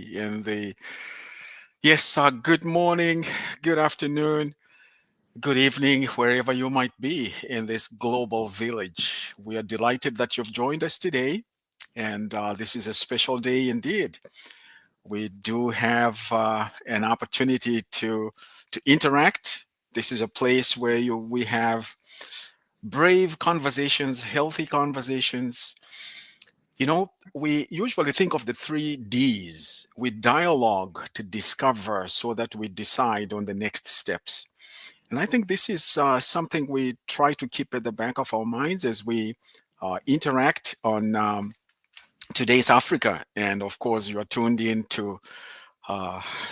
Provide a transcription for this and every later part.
be in the yes, good morning, good afternoon, good evening, wherever you might be in this global village. We are delighted that you've joined us today, and this is a special day indeed. We do have an opportunity to interact. This is a place where we have brave conversations, healthy conversations. We usually think of the three D's. We dialogue to discover so that we decide on the next steps. And I think this is something we try to keep at the back of our minds as we interact on today's Africa. And of course, you are tuned in to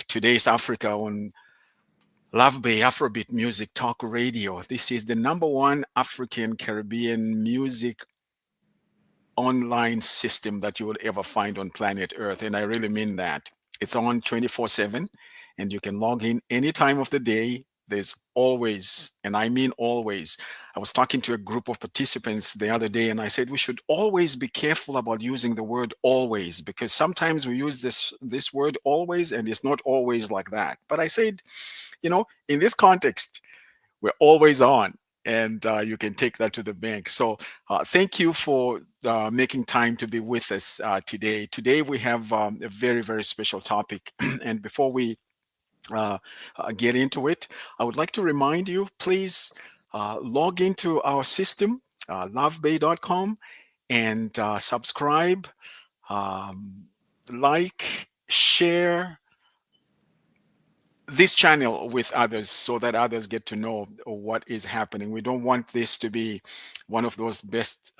today's Africa on Love Bay Afrobeat Music Talk Radio. This is the number one African Caribbean music online system that you will ever find on planet Earth. And I really mean that. It's on 24/7, and you can log in any time of the day. There's always, and I mean always. I was talking to a group of participants the other day, and I said we should always be careful about using the word always, because sometimes we use this word always, and it's not always like that. But I said, in this context, we're always on, and you can take that to the bank. So thank you for making time to be with us today. Today we have a very, very special topic. And before we get into it, I would like to remind you, please log into our system, lovebay.com, and subscribe, like, share this channel with others so that others get to know what is happening. We don't want this to be one of those best,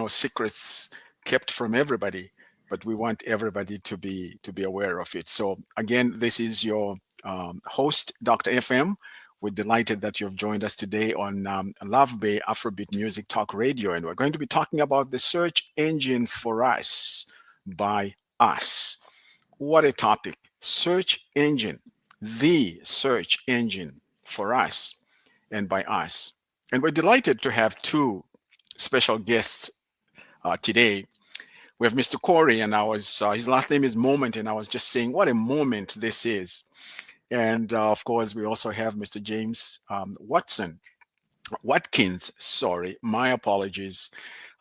secrets kept from everybody, but we want everybody to be aware of it. So again, this is your host, Dr. FM. We're delighted that you've joined us today on Love Bay Afrobeat Music Talk Radio, and we're going to be talking about the search engine for us by us. What a topic! Search engine. The search engine for us and by us. And we're delighted to have two special guests today. We have Mr. Corie, and his last name is Moment, and I was just saying what a moment this is. And of course, we also have Mr. James Watkins, sorry, my apologies,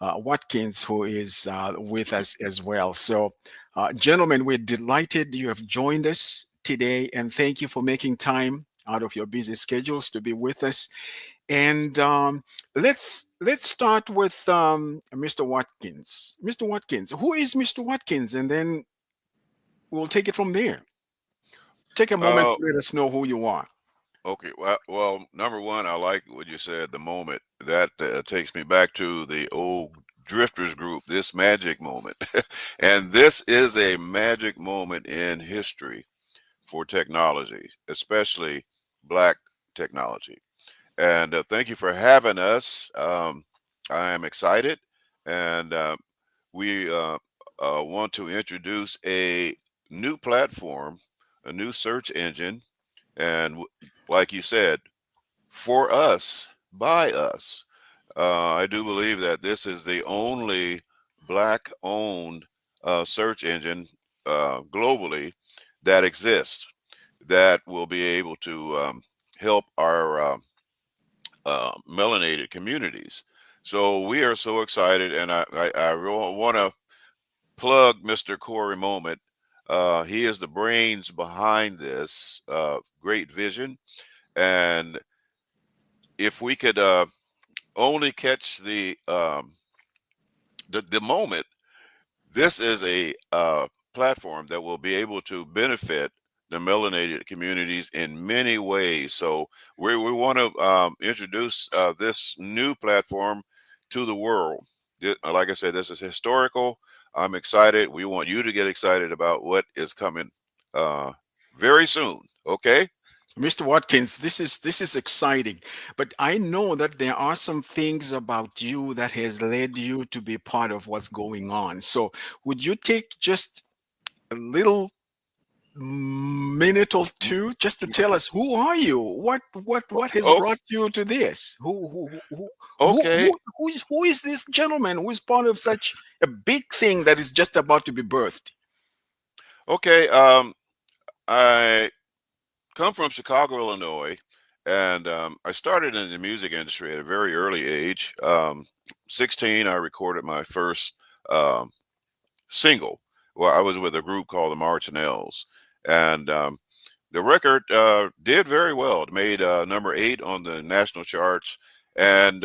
Watkins, who is with us as well. So, gentlemen, we're delighted you have joined us today, and thank you for making time out of your busy schedules to be with us. And let's start with Mr. Watkins. Mr. Watkins, who is Mr. Watkins? And then we'll take it from there. Take a moment Uh, to let us know who you are. okay. Well, number one, I like what you said. The moment that takes me back to the old Drifters group. This magic moment, and this is a magic moment in history for technology, especially Black technology. And thank you for having us. I am excited, and we want to introduce a new platform, a new search engine, and like you said, for us, by us. I do believe that this is the only Black owned search engine globally that exists that will be able to help our melanated communities. So we are so excited, and I want to plug Mr. Corie Moment. He is the brains behind this great vision, and if we could only catch the moment, this is a platform that will be able to benefit the melanated communities in many ways. So we want to introduce this new platform to the world. Like I said, this is historical. I'm excited. We want you to get excited about what is coming uh, very soon. Okay. Mr. Watkins, this is exciting, but I know that there are some things about you that has led you to be part of what's going on. So, would you take just a little minute or two just to tell us who are you? What has Oh, brought you to this? okay. Who is this gentleman who is part of such a big thing that is just about to be birthed? Okay. I come from Chicago, Illinois, and I started in the music industry at a very early age. 16, I recorded my first um, single. Well, I was with a group called the Martinells, and the record did very well. It made number 8 on the national charts, and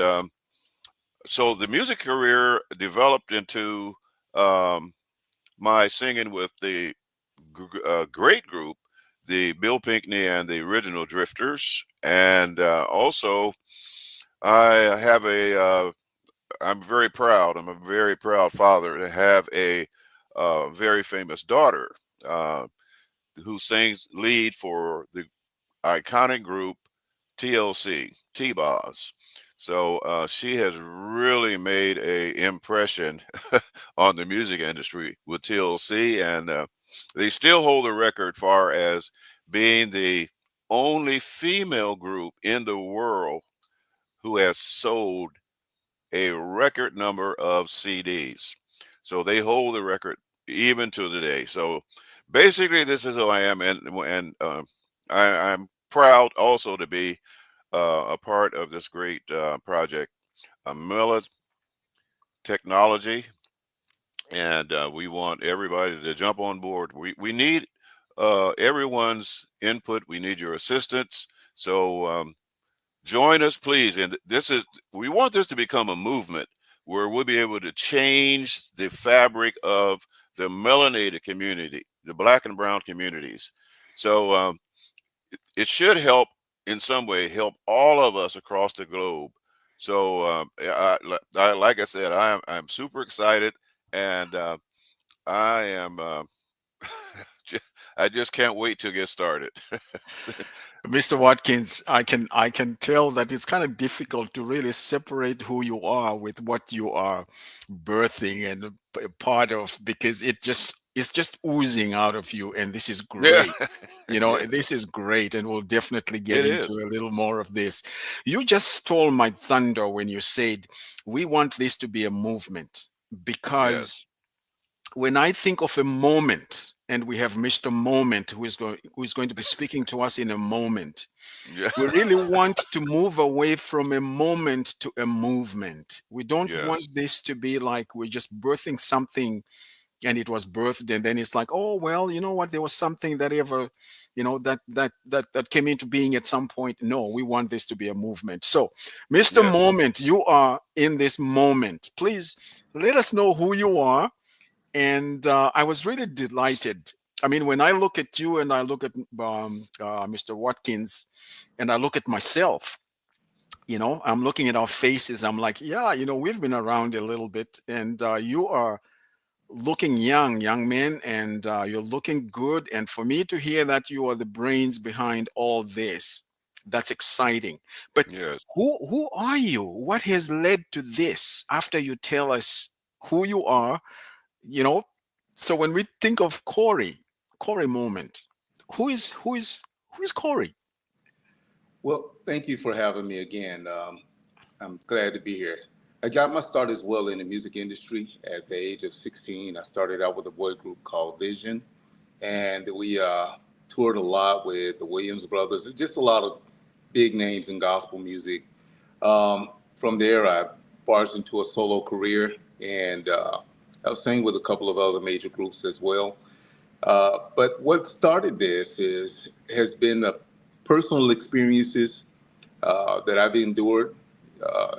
so the music career developed into um, my singing with the great group, the Bill Pinkney and the Original Drifters, and also I have a. I'm very proud. I'm a very proud father to have a very famous daughter uh, who sings lead for the iconic group TLC, T-Boz. So she has really made a impression on the music industry with TLC, and they still hold the record far as being the only female group in the world who has sold a record number of CDs. So they hold the record even to today. So basically, this is who I am, and I'm proud also to be a part of this great project, Mela Technology, and we want everybody to jump on board. We need everyone's input. We need your assistance. So join us, please. And we want this to become a movement where we'll be able to change the fabric of the melanated community, the Black and brown communities. So it should help in some way, help all of us across the globe. So like I said, I'm super excited, and I am. I just can't wait to get started. Mr. Watkins, I can tell that it's kind of difficult to really separate who you are with what you are birthing and a part of, because it's just oozing out of you, and this is Yeah. great. Yes, This is great, and we'll definitely get it into is. a little more of this. You just stole my thunder when you said we want this to be a movement, Yes. because when I think of a moment, and we have Mr. Moment who is going to be speaking to us in a moment, Yeah. we really want to move away from a moment to a movement. We don't want Yes. this to be like we're just birthing something and it was birthed, and then it's like, oh well, you know what, there was something that ever, that came into being at some point. No, we want this to be a movement. So, Mr. Yes. Moment, you are in this moment. Please let us know who you are. And I was really delighted. I mean, when I look at you and I look at Mr. Watkins, and I look at myself, I'm looking at our faces. I'm like, yeah, we've been around a little bit, and you are looking young man, and you're looking good. And for me to hear that you are the brains behind all this, that's exciting. But Yes. who are you? What has led to this? After you tell us who you are, you know so when we think of Corie Moment, who is Corie? Well, thank you for having me again. I'm glad to be here. I got my start as well in the music industry at the age of 16. I started out with a boy group called Vision, and we toured a lot with the Williams Brothers, just a lot of big names in gospel music. From there, I barged into a solo career, and I was singing with a couple of other major groups as well. But what started this has been the personal experiences that I've endured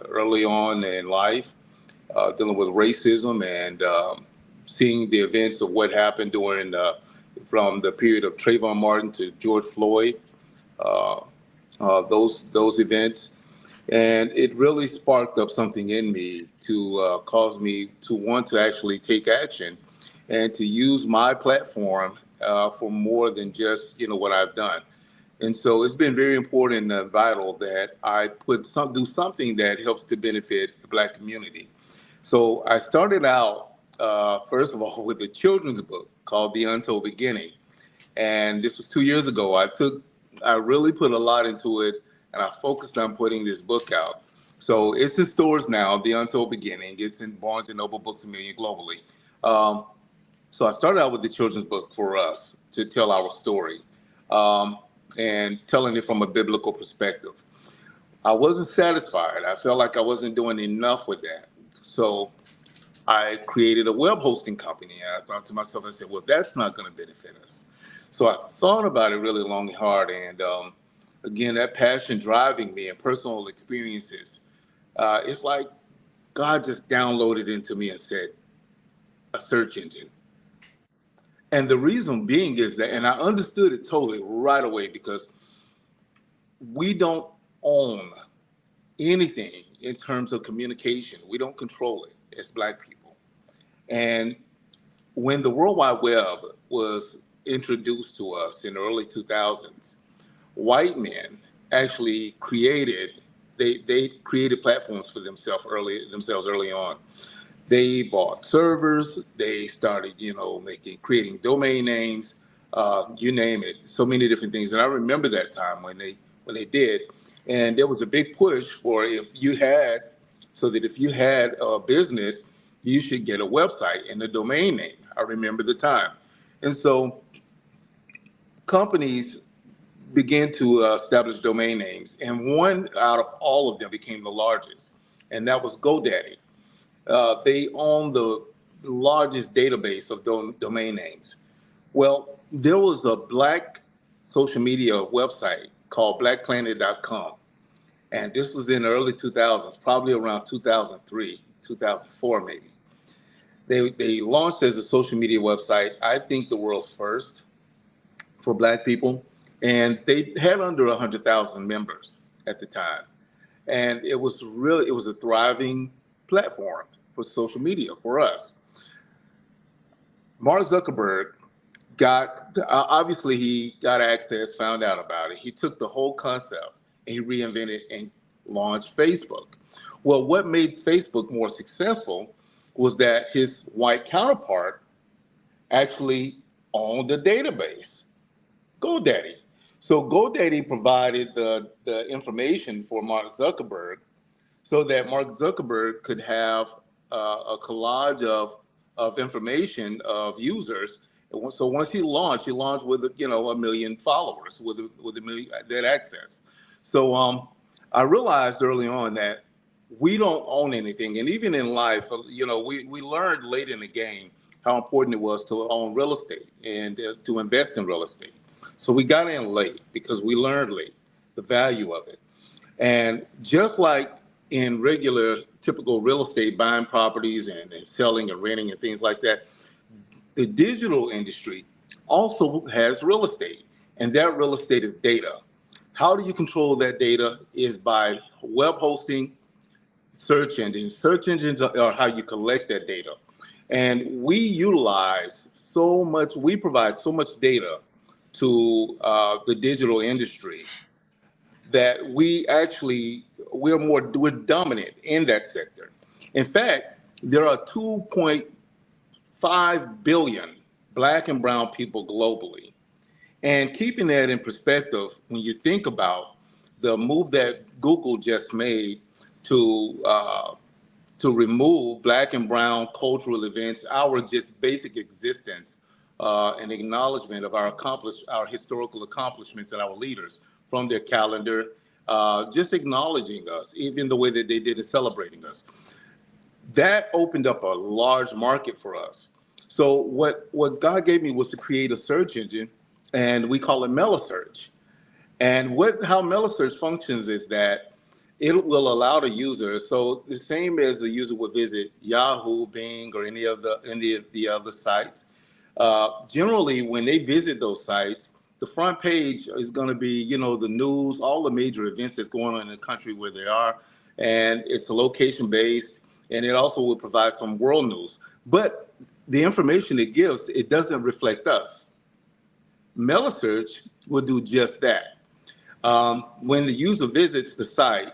early on in life, dealing with racism and seeing the events of what happened during from the period of Trayvon Martin to George Floyd, uh, those events, and it really sparked up something in me to cause me to want to actually take action and to use my platform for more than just what I've done. And so it's been very important and vital that I do something that helps to benefit the Black community. So I started out first of all with a children's book called The Untold Beginning, and this was 2 years ago. I really put a lot into it, and I focused on putting this book out. So it's in stores now, The Untold Beginning. It's in Barnes and Noble Books a Million globally. Um, So I started out with the children's book for us to tell our story, um, and telling it from a biblical perspective. I wasn't satisfied. I felt like I wasn't doing enough with that. So I created a web hosting company. And I thought to myself, I said, well, that's not going to benefit us. So I thought about it really long and hard. And again, that passion driving me and personal experiences, it's like God just downloaded into me and said, a search engine. And the reason being is that, and I understood it totally right away because we don't own anything in terms of communication. We don't control it as Black people. And when the World Wide Web was introduced to us in the early 2000s, white men actually they created platforms for themselves early on. They bought servers. They started, creating domain names, you name it, so many different things. And I remember that time when they did, and there was a big push for if you had a business, you should get a website and a domain name. I remember the time, and so companies began to establish domain names, and one out of all of them became the largest, and that was GoDaddy. They own the largest database of domain names. Well, there was a Black social media website called blackplanet.com. And this was in the early 2000s, probably around 2003, 2004 maybe. They launched as a social media website, I think the world's first for Black people. And they had under 100,000 members at the time. And it was a thriving platform for social media for us. Mark Zuckerberg he got access, found out about it. He took the whole concept and he reinvented and launched Facebook. Well, what made Facebook more successful was that his white counterpart actually owned the database, GoDaddy. So GoDaddy provided the information for Mark Zuckerberg so that Mark Zuckerberg could have a collage of information of users. So once he launched with a million followers with a million that access. So I realized early on that we don't own anything, and even in life, we learned late in the game how important it was to own real estate and to invest in real estate. So we got in late because we learned late the value of it. And just like in regular, typical real estate, buying properties and selling and renting and things like that, the digital industry also has real estate, and that real estate is data. How do you control that data is by web hosting, search engines. Search engines are how you collect that data. And we provide so much data to the digital industry that we're dominant in that sector. In fact, there are 2.5 billion Black and brown people globally. And keeping that in perspective, when you think about the move that Google just made to remove Black and brown cultural events, our just basic existence, and acknowledgement of our historical accomplishments and our leaders from their calendar, just acknowledging us, even the way that they did in celebrating us. That opened up a large market for us. So what God gave me was to create a search engine, and we call it MelaSearch. And how MelaSearch functions is that it will allow the user, so the same as the user would visit Yahoo, Bing, or any of the other sites. Generally, when they visit those sites, the front page is going to be, the news, all the major events that's going on in the country where they are, and it's location based, and it also will provide some world news. But the information it gives, it doesn't reflect us. MelaSearch will do just that. When the user visits the site,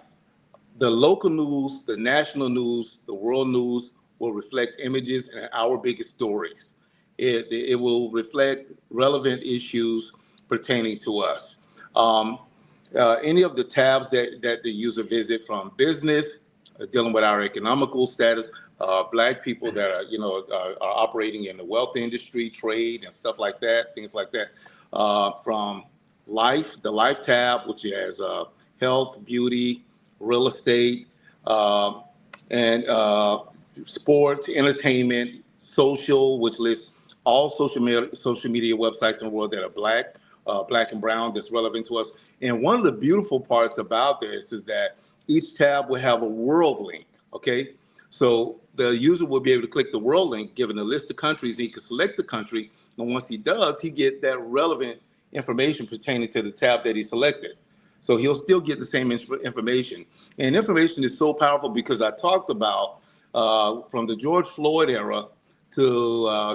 the local news, the national news, the world news will reflect images and our biggest stories. It will reflect relevant issues pertaining to us. Any of the tabs that the user visit, from business, dealing with our economical status, Black people that are, are operating in the wealth industry, trade, and stuff like that, things like that. From the Life tab, which has health, beauty, real estate, um, and sports, entertainment, social, which lists all social media websites in the world that are black and brown, that's relevant to us. And one of the beautiful parts about this is that each tab will have a world link. Okay, so the user will be able to click the world link, given a list of countries, and he can select the country. And once he does, he get that relevant information pertaining to the tab that he selected. So he'll still get the same information. And information is so powerful because I talked about from the George Floyd era to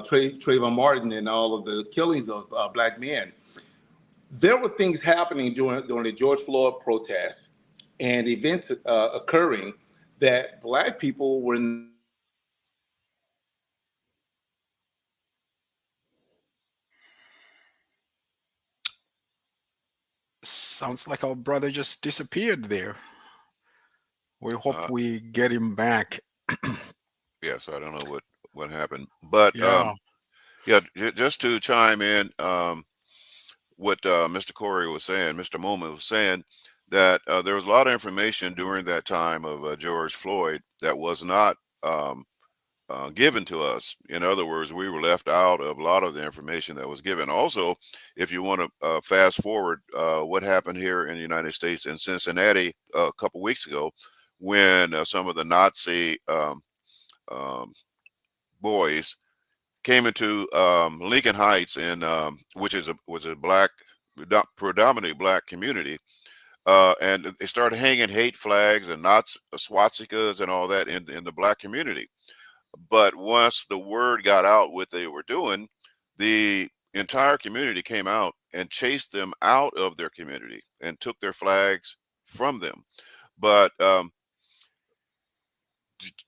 Trayvon Martin and all of the killings of black men. There were things happening during the George Floyd protests and events occurring that black people were not aware of. Sounds like our brother just disappeared there. We hope Uh, we get him back. yes, I don't know what happened, but Yeah. yeah, just to chime in, what Mr. Corey was saying, Mr. Moment was saying that there was a lot of information during that time of George Floyd that was not given to us. In other words, we were left out of a lot of the information that was given. Also, if you want to fast forward, what happened here in the United States in Cincinnati a couple weeks ago, when some of the Nazi um, boys came into Lincoln Heights, in which was a predominantly black community, and they started hanging hate flags and Nazi swastikas and all that in the black community. But once the word got out what they were doing, the entire community came out and chased them out of their community and took their flags from them. But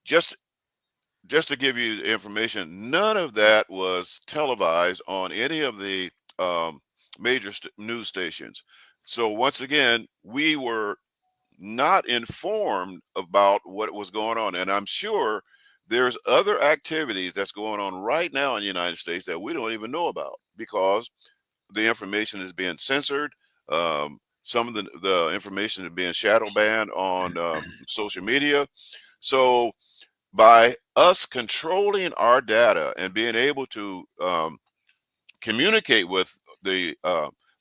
just to give you the information, none of that was televised on any of the um, major news stations. So once again, we were not informed about what was going on, and I'm sure there's other activities that's going on right now in the United States that we don't even know about because the information is being censored. Some of the information is being shadow banned on social media. So by us controlling our data and being able to communicate with the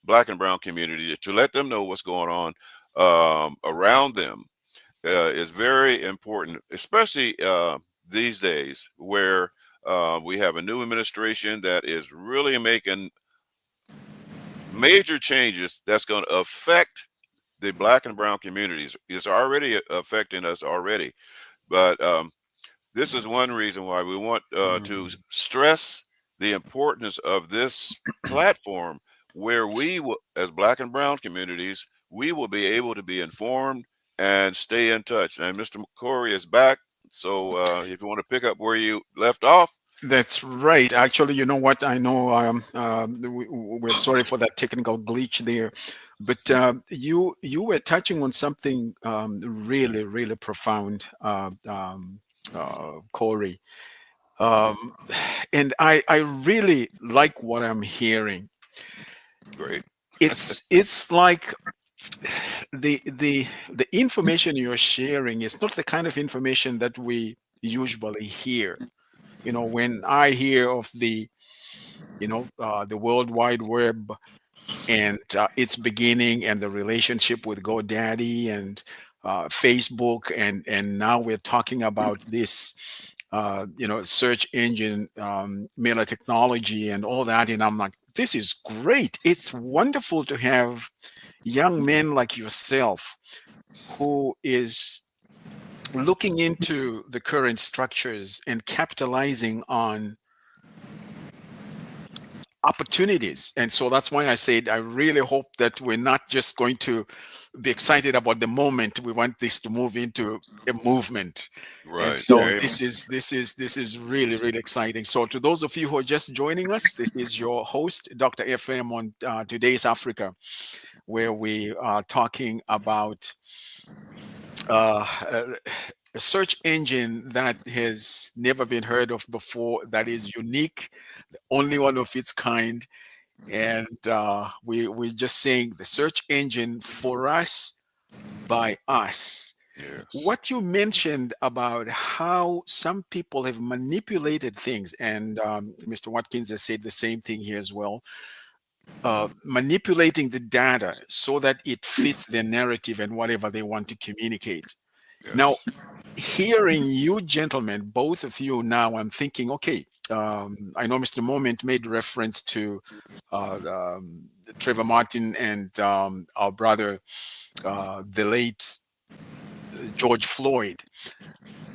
black and brown community to let them know what's going on around them is very important, especially these days where we have a new administration that is really making major changes that's going to affect the black and brown communities. It's already affecting us already, but this is one reason why we want to Mhm. stress the importance of this platform where as black and brown communities, we will be able to be informed and stay in touch. And Mr. McCory is back. So if you want to pick up where you left off. That's right. Actually, you know what? I know we're sorry for that technical glitch there, but you were touching on something really, really profound, Corey. Um, and I really like what I'm hearing. Great. It's like the information you're sharing is not the kind of information that we usually hear. You know, when I hear of the World Wide Web and its beginning and the relationship with GoDaddy and Facebook, and now we're talking about this search engine, mailer technology and all that, and I'm like, this is great. It's wonderful to have young men like yourself who is looking into the current structures and capitalizing on opportunities. And so that's why I said I really hope that we're not just going to be excited about the moment. We want this to move into a movement. And Right. so Amen. this is really, really exciting. So to those of you who are just joining us, this is your host, Dr. FM, on Today's Africa, where we are talking about uh, a search engine that has never been heard of before, that is unique, the only one of its kind. And we're just saying the search engine for us, by us. Yes. What you mentioned about how some people have manipulated things, and Mr. Watkins has said the same thing here as well, manipulating the data so that it fits their narrative and whatever they want to communicate. Now, Yes. hearing you gentlemen, both of you now, I'm thinking, okay, I know Mr. Moment made reference to uh, um, Trevor Martin and our brother, the late George Floyd.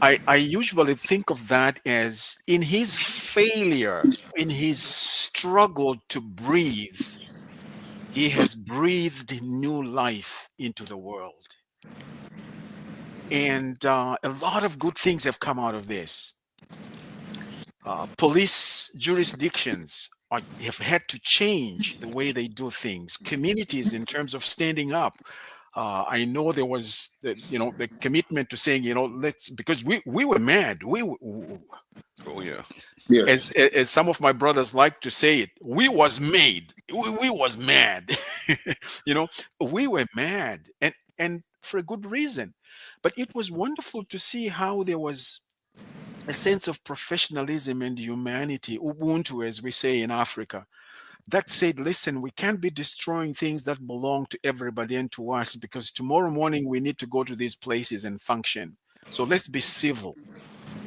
I usually think of that as in his failure, in his struggle to breathe, he has breathed new life into the world. And a lot of good things have come out of this. Police jurisdictions have had to change the way they do things. Communities, in terms of standing up, I know there was the commitment to saying, let's, because we were mad. Oh yeah. As Yes, some of my brothers like to say it, we was made. We was mad. you know, we were mad, and for a good reason. But it was wonderful to see how there was a sense of professionalism and humanity, ubuntu, as we say in Africa, that said, listen, we can't be destroying things that belong to everybody and to us, because tomorrow morning we need to go to these places and function. So let's be civil.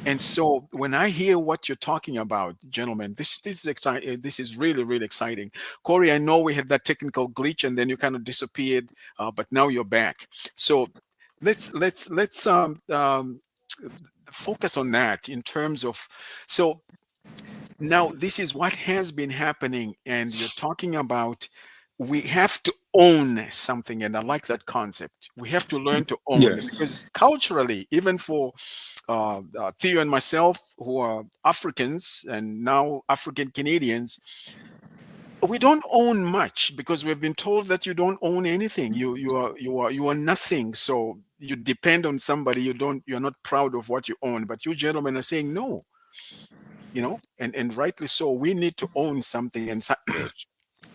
And so when I hear what you're talking about, gentlemen, this is exciting. This is really, really exciting. Corie, I know we had that technical glitch and then you kind of disappeared, but now you're back. So let's focus on that in terms of, so now this is what has been happening, and you're talking about we have to own something, and I like that concept. We have to learn to own, yes, because culturally, even for Theo and myself, who are Africans and now African Canadians, we don't own much because we've been told that you don't own anything. You are nothing. So you depend on somebody. You're not proud of what you own. But you gentlemen are saying no, and rightly so. We need to own something, and Yes.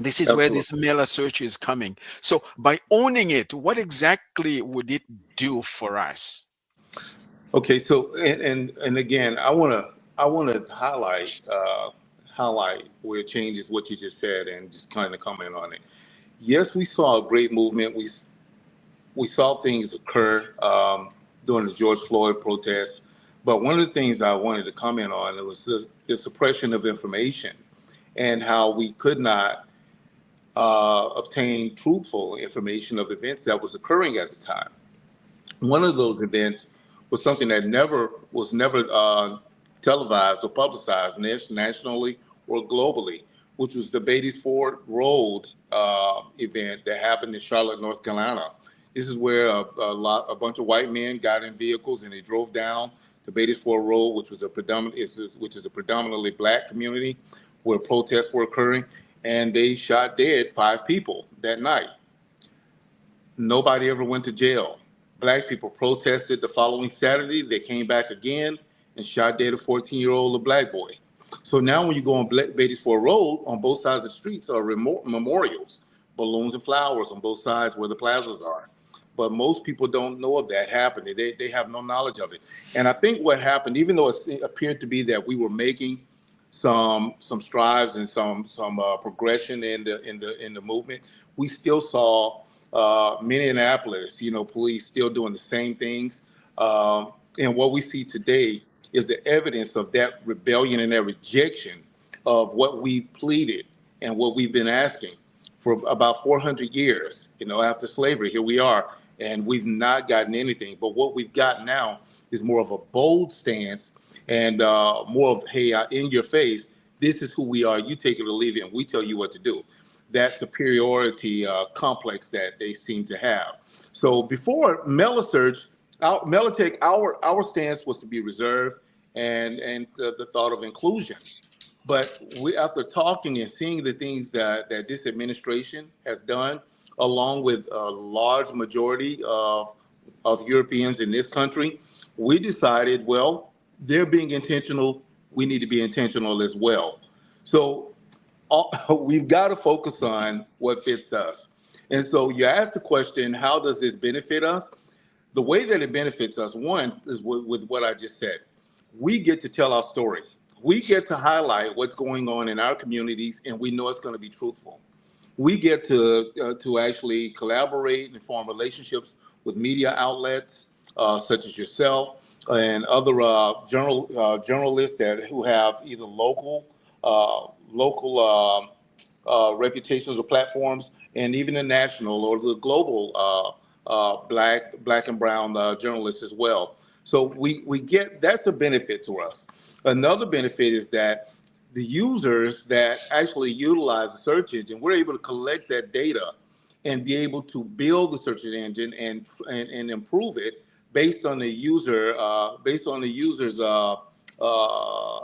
this is where this absolutely. Mela search is coming. So by owning it, what exactly would it do for us? Okay, so and again, I want to highlight where it changes what you just said and just kind of comment on it. Yes, we saw a great movement. We saw things occur during the George Floyd protests, but one of the things I wanted to comment on was the suppression of information and how we could not obtain truthful information of events that was occurring at the time. One of those events was something that never televised or publicized nationally or globally, which was the Beatties Ford Road event that happened in Charlotte, North Carolina. This is where a bunch of white men got in vehicles and they drove down the Beatties Ford Road, which is a predominantly black community where protests were occurring, and they shot dead 5 people that night. Nobody ever went to jail. Black people protested the following Saturday. They came back again and shot dead a 14-year-old a black boy. So now when you go on Beatties Ford Road, on both sides of the streets are memorials, balloons and flowers on both sides where the plazas are. But most people don't know of that happening. They have no knowledge of it. And I think what happened, even though it appeared to be that we were making some strides and some progression in the movement, we still saw Minneapolis, police still doing the same things. And what we see today is the evidence of that rebellion and that rejection of what we pleaded and what we've been asking for about 400 years. After slavery, here we are, and we've not gotten anything. But what we've got now is more of a bold stance and more of, hey, in your face, this is who we are. You take it or leave it, and we tell you what to do. That superiority complex that they seem to have. So before MelaSearch, MelaTech, our stance was to be reserved and the thought of inclusion. But after talking and seeing the things that this administration has done, along with a large majority of Europeans in this country, we decided, well, they're being intentional. We need to be intentional as well. So we've got to focus on what fits us. And so you asked the question, how does this benefit us? The way that it benefits us, one, is with what I just said. We get to tell our story. We get to highlight what's going on in our communities, and we know it's going to be truthful. We get to actually collaborate and form relationships with media outlets such as yourself and other journalists that who have either local reputations or platforms, and even the national or the global black and brown journalists as well. So we get that's a benefit to us. Another benefit is that the users that actually utilize the search engine, we're able to collect that data and be able to build the search engine and improve it based on the user's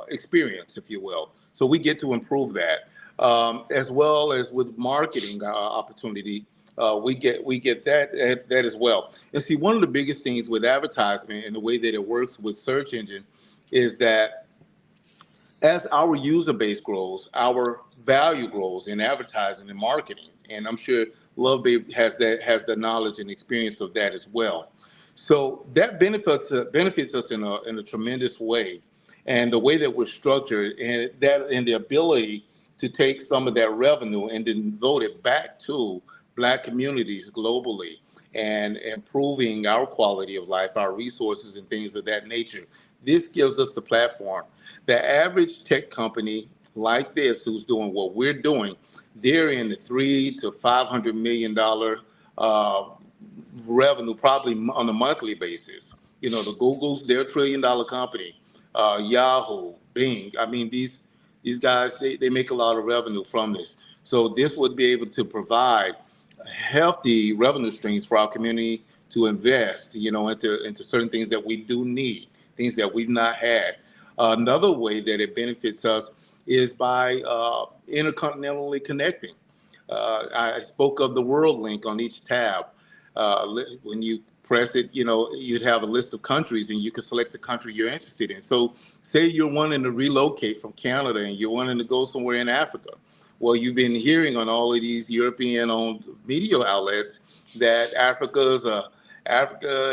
experience, if you will. So we get to improve that, as well as with marketing opportunity. We get that as well. And see, one of the biggest things with advertisement and the way that it works with search engine is that as our user base grows, our value grows in advertising and marketing. And I'm sure Love Babe has the knowledge and experience of that as well. So that benefits us in a tremendous way, and the way that we're structured, and the ability to take some of that revenue and then devote it back to Black communities globally and improving our quality of life, our resources, and things of that nature. This gives us the platform. The average tech company like this, who's doing what we're doing, they're in the $300 to $500 million revenue, probably on a monthly basis. You know, the Googles, they're $1 trillion company. Yahoo, Bing. I mean, these guys, they make a lot of revenue from this. So this would be able to provide healthy revenue streams for our community to invest, into certain things that we do need, things that we've not had. Another way that it benefits us is by intercontinentally connecting. I spoke of the World Link on each tab. When you press it, you'd have a list of countries and you could select the country you're interested in. So say you're wanting to relocate from Canada and you're wanting to go somewhere in Africa. Well, you've been hearing on all of these European-owned media outlets that Africa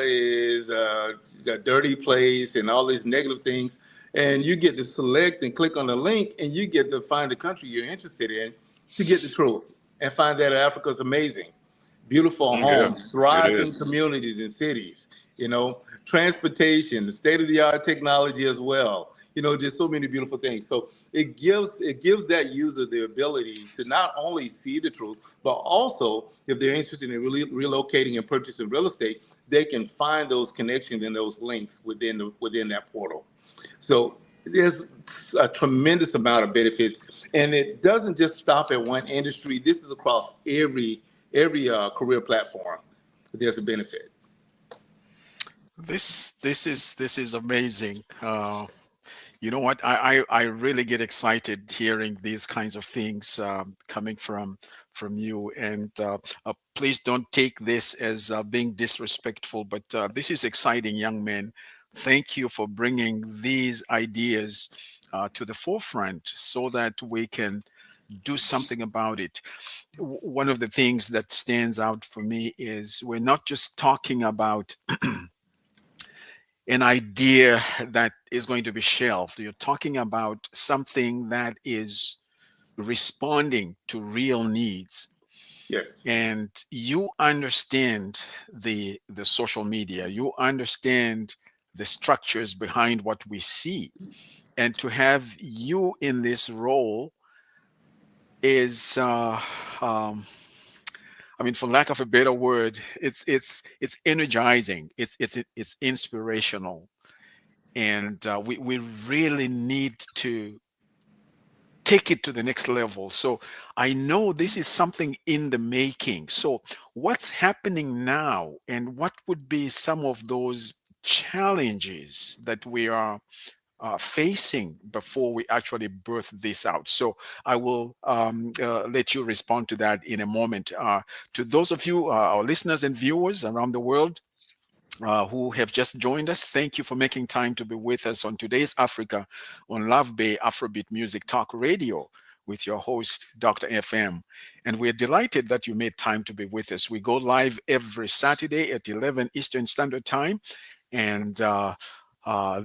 is a dirty place and all these negative things. And you get to select and click on the link, and you get to find the country you're interested in to get the truth and find that Africa is amazing. Beautiful Yeah, homes, it thriving is. communities and cities, transportation, state-of-the-art technology as well. Just so many beautiful things. So it gives that user the ability to not only see the truth, but also if they're interested in really relocating and purchasing real estate, they can find those connections and those links within that portal. So there's a tremendous amount of benefits, and it doesn't just stop at one industry. This is across every career platform. There's a benefit. This is amazing. You know what? I really get excited hearing these kinds of things coming from you. And please don't take this as being disrespectful, but this is exciting, young men. Thank you for bringing these ideas to the forefront so that we can do something about it. One of the things that stands out for me is we're not just talking about an idea that is going to be shelved. You're talking about something that is responding to real needs. Yes. And you understand the social media, you understand the structures behind what we see. And to have you in this role is um, I mean, for lack of a better word, it's energizing. It's inspirational, and we really need to take it to the next level. So I know this is something in the making. So what's happening now, and what would be some of those challenges that we are facing before we actually birth this out? So I will let you respond to that in a moment. To those of you, our listeners and viewers around the world, who have just joined us. Thank you for making time to be with us on today's Africa on Love Bay Afrobeat Music Talk Radio with your host, Dr. FM. And we're delighted that you made time to be with us. We go live every Saturday at 11 Eastern Standard Time. And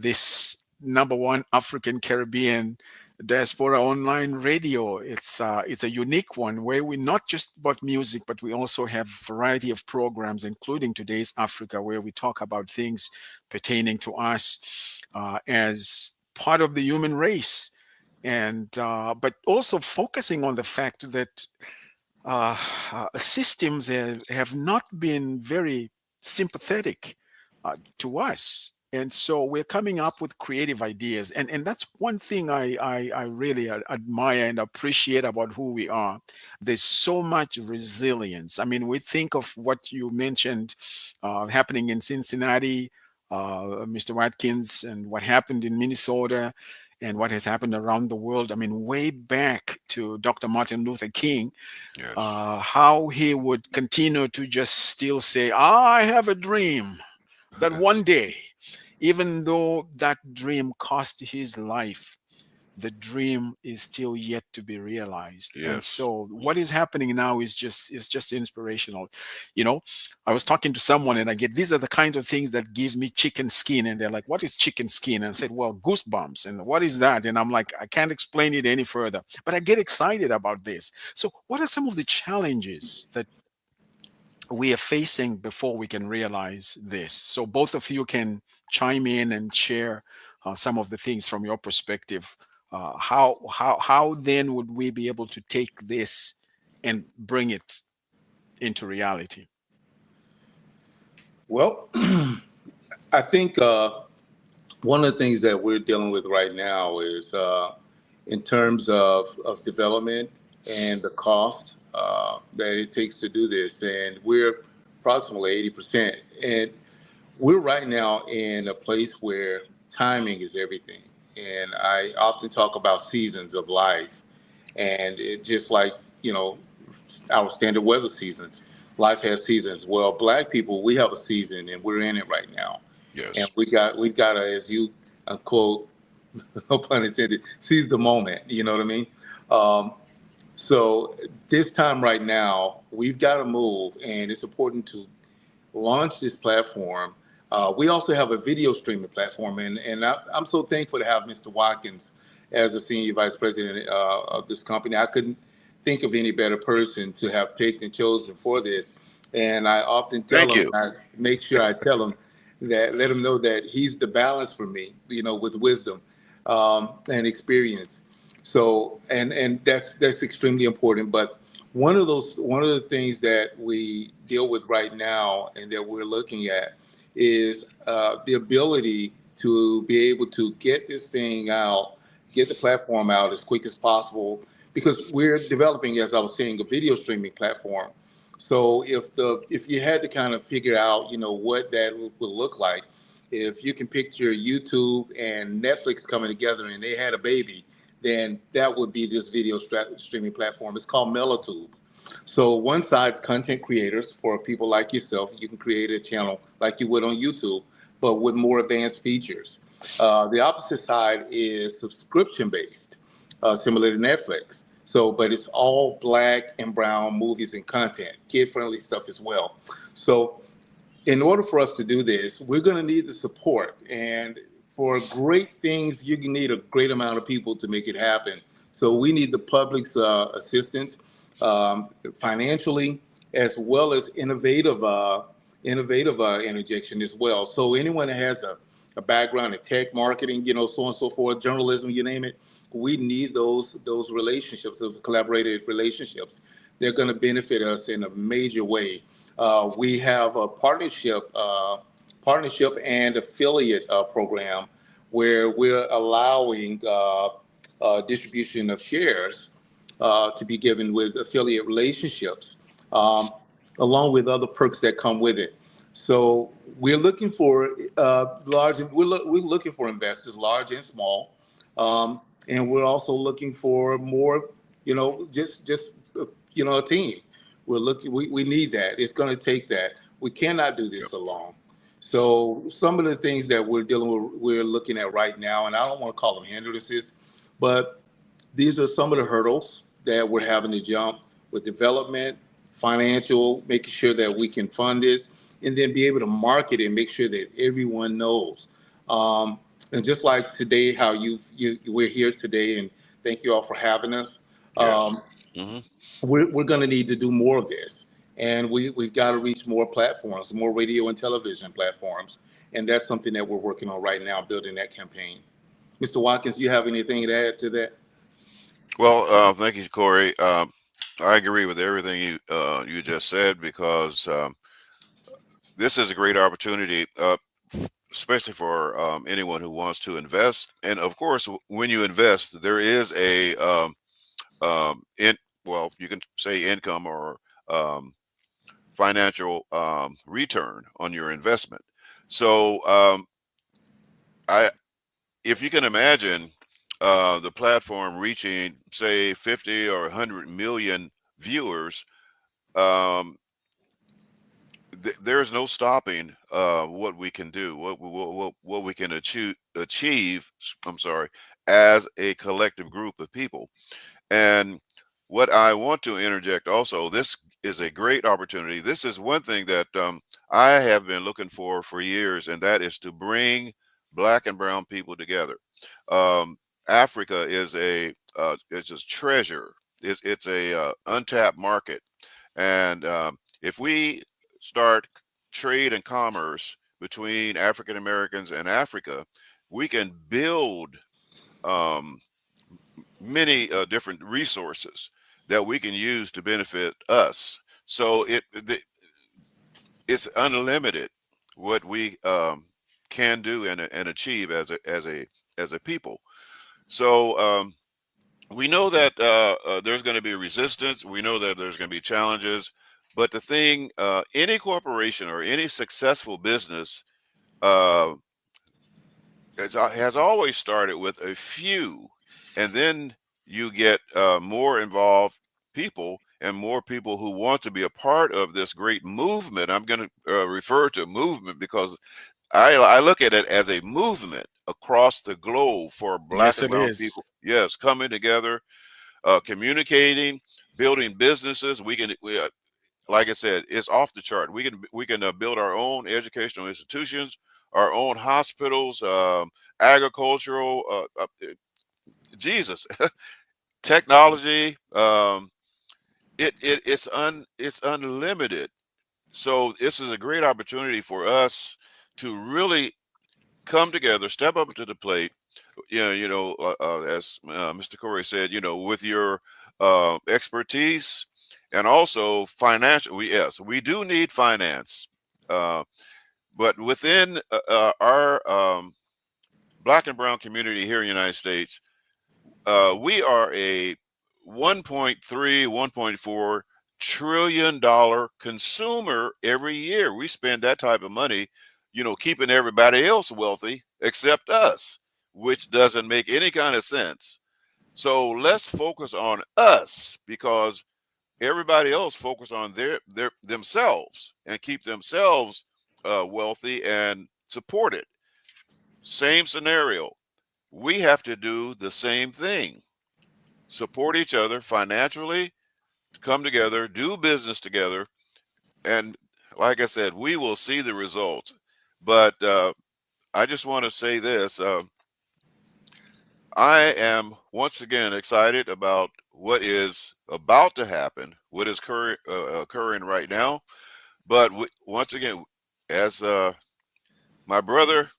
this number one African Caribbean diaspora online radio, it's a unique one where we're not just about music, but we also have a variety of programs, including today's Africa, where we talk about things pertaining to us as part of the human race, and but also focusing on the fact that systems have not been very sympathetic to us. And so we're coming up with creative ideas. And that's one thing I really admire and appreciate about who we are. There's so much resilience. I mean, we think of what you mentioned happening in Cincinnati, Mr. Watkins, and what happened in Minnesota, and what has happened around the world. I mean, way back to Dr. Martin Luther King, Yes. how he would continue to just still say, I have a dream that one Yes. day, even though that dream cost his life, the dream is still yet to be realized. And Yes. so what is happening now is just inspirational. You know, I was talking to someone and I get, these are the kind of things that give me chicken skin, and they're like, what is chicken skin? And I said, well, goosebumps. And what is that? And I'm like, I can't explain it any further, but I get excited about this. So what are some of the challenges that we are facing before we can realize this? So both of you can chime in and share some of the things from your perspective. How then would we be able to take this and bring it into reality? Well, I think one of the things that we're dealing with right now is in terms of development and the cost that it takes to do this. And we're approximately 80%. And we're right now in a place where timing is everything. And I often talk about seasons of life. And it just like, you know, our standard weather seasons. Life has seasons. Well, Black people, we have a season and we're in it right now. And Yes. we got to, as you quote, no pun intended, seize the moment. You know what I mean? Um, so this time right now, we've got to move, and it's important to launch this platform. We also have a video streaming platform, and I'm so thankful to have Mr. Watkins as the senior vice president of this company. I couldn't think of any better person to have picked and chosen for this. And I often tell Thank him, you. I make sure I tell him that, let him know that he's the balance for me, you know, with wisdom and experience. So, and that's extremely important. But one of the things that we deal with right now and that we're looking at is the ability to be able to get this thing out, get the platform out as quick as possible, because we're developing, as I was saying, a video streaming platform. So if you had to kind of figure out, you know, what that would look like, if you can picture YouTube and Netflix coming together and they had a baby, then that would be this video streaming platform. It's called MelaTube. So one side's content creators for people like yourself. You can create a channel like you would on YouTube, but with more advanced features. The opposite side is subscription based, similar to Netflix. So, but it's all Black and brown movies and content, kid friendly stuff as well. So in order for us to do this, we're going to need the support. And for great things, you can need a great amount of people to make it happen. So we need the public's assistance financially, as well as innovative interjection as well. So anyone that has a background in tech, marketing, you know, so on and so forth, journalism, you name it, we need those relationships, those collaborated relationships. They're going to benefit us in a major way. We have a partnership and affiliate program where we're allowing distribution of shares to be given with affiliate relationships, along with other perks that come with it. So we're looking for we're looking for investors, large and small, and we're also looking for more, you know, just you know, a team. We need that. It's going to take that. We cannot do Yep. this alone. So some of the things that we're dealing with, we're looking at right now, and I don't want to call them hindrances, but these are some of the hurdles that we're having to jump with development, financial, making sure that we can fund this, and then be able to market it and make sure that everyone knows. Um, and just like today, how we're here today, and thank you all for having us. Yes. Um, Hmm. we're going to need to do more of this, and we've got to reach more platforms, more radio and television platforms, and that's something that we're working on right now, building that campaign. Mr. Watkins, you have anything to add to that? Well, thank you, Corey. I agree with everything you just said because this is a great opportunity, especially for anyone who wants to invest. And of course, when you invest, there is a in well, you can say income or um, financial return on your investment. So I, if you can imagine the platform reaching, say, 50 or 100 million viewers, um, there's no stopping what we can do, what we can achieve. I'm sorry, as a collective group of people. And what I want to interject also, this is a great opportunity. This is one thing that I have been looking for years, and that is to bring Black and Brown people together. Um, Africa is it's a treasure. It's a untapped market, and if we start trade and commerce between African Americans and Africa, we can build um, many different resources that we can use to benefit us. So it's unlimited what we can do and achieve as a people. So we know that there's going to be resistance. We know that there's going to be challenges. But the thing, any corporation or any successful business uh, has always started with a few, and then you get more involved people and more people who want to be a part of this great movement. I'm going to refer to movement because I look at it as a movement across the globe for Black Yes, and it Brown is. people. Yes, coming together, communicating, building businesses. Like I said, it's off the chart. We can build our own educational institutions, our own hospitals, agricultural. Jesus, technology. It's unlimited. So this is a great opportunity for us to really come together, step up to the plate. As Mr. Corey said, with your expertise and also financial. We do need finance, uh, but within our Black and Brown community here in the United States, we are a 1.3, 1.4 trillion dollar consumer every year. We spend that type of money, keeping everybody else wealthy except us, which doesn't make any kind of sense. So let's focus on us because everybody else focus on their themselves and keep themselves wealthy and supported. Same scenario. We have to do the same thing, support each other financially, come together, do business together, and like I said, we will see the results. But I just want to say this: I am once again excited about what is about to happen, what is occurring right now. But once again, as my brother,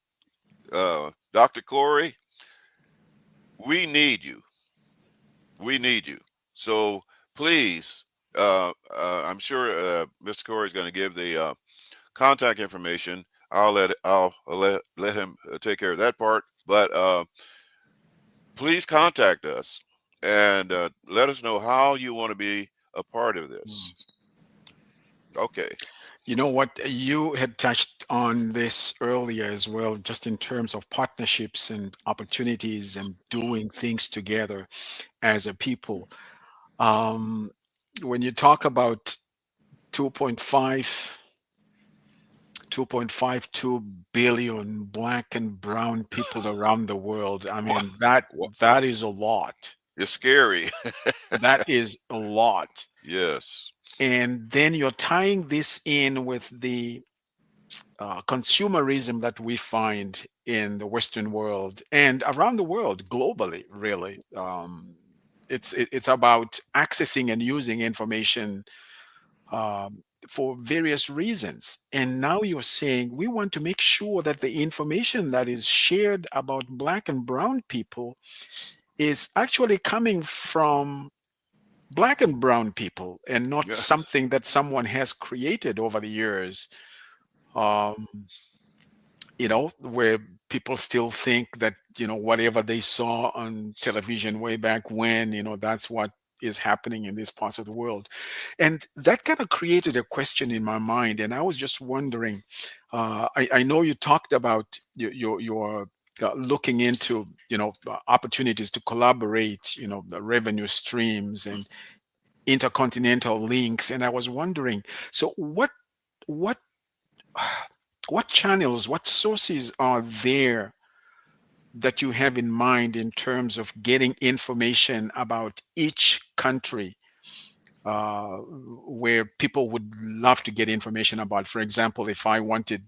Dr. Corey, we need you. We need you. So please, I'm sure Mr. Corey is going to give the contact information. I'll let him take care of that part. But please contact us and let us know how you want to be a part of Mm. this. Okay. You know what? You had touched on this earlier as well, just in terms of partnerships and opportunities and doing things together as a people. Um, when you talk about 2.5 2.52 billion black and brown people around the world. I Wow. mean, that is a lot. It's scary. That is a lot. Yes. And then you're tying this in with the consumerism that we find in the Western world and around the world globally, really. It's about accessing and using information for various reasons. And now you're saying we want to make sure that the information that is shared about Black and Brown people is actually coming from Black and Brown people and not Yes. something that someone has created over the years. Um, where people still think that, whatever they saw on television way back when, that's what is happening in these parts of the world. And that kind of created a question in my mind. And I was just wondering, I know you talked about your looking into, opportunities to collaborate, the revenue streams and intercontinental links. And I was wondering, so what what channels, what sources are there that you have in mind in terms of getting information about each country, where people would love to get information about? For example, if I wanted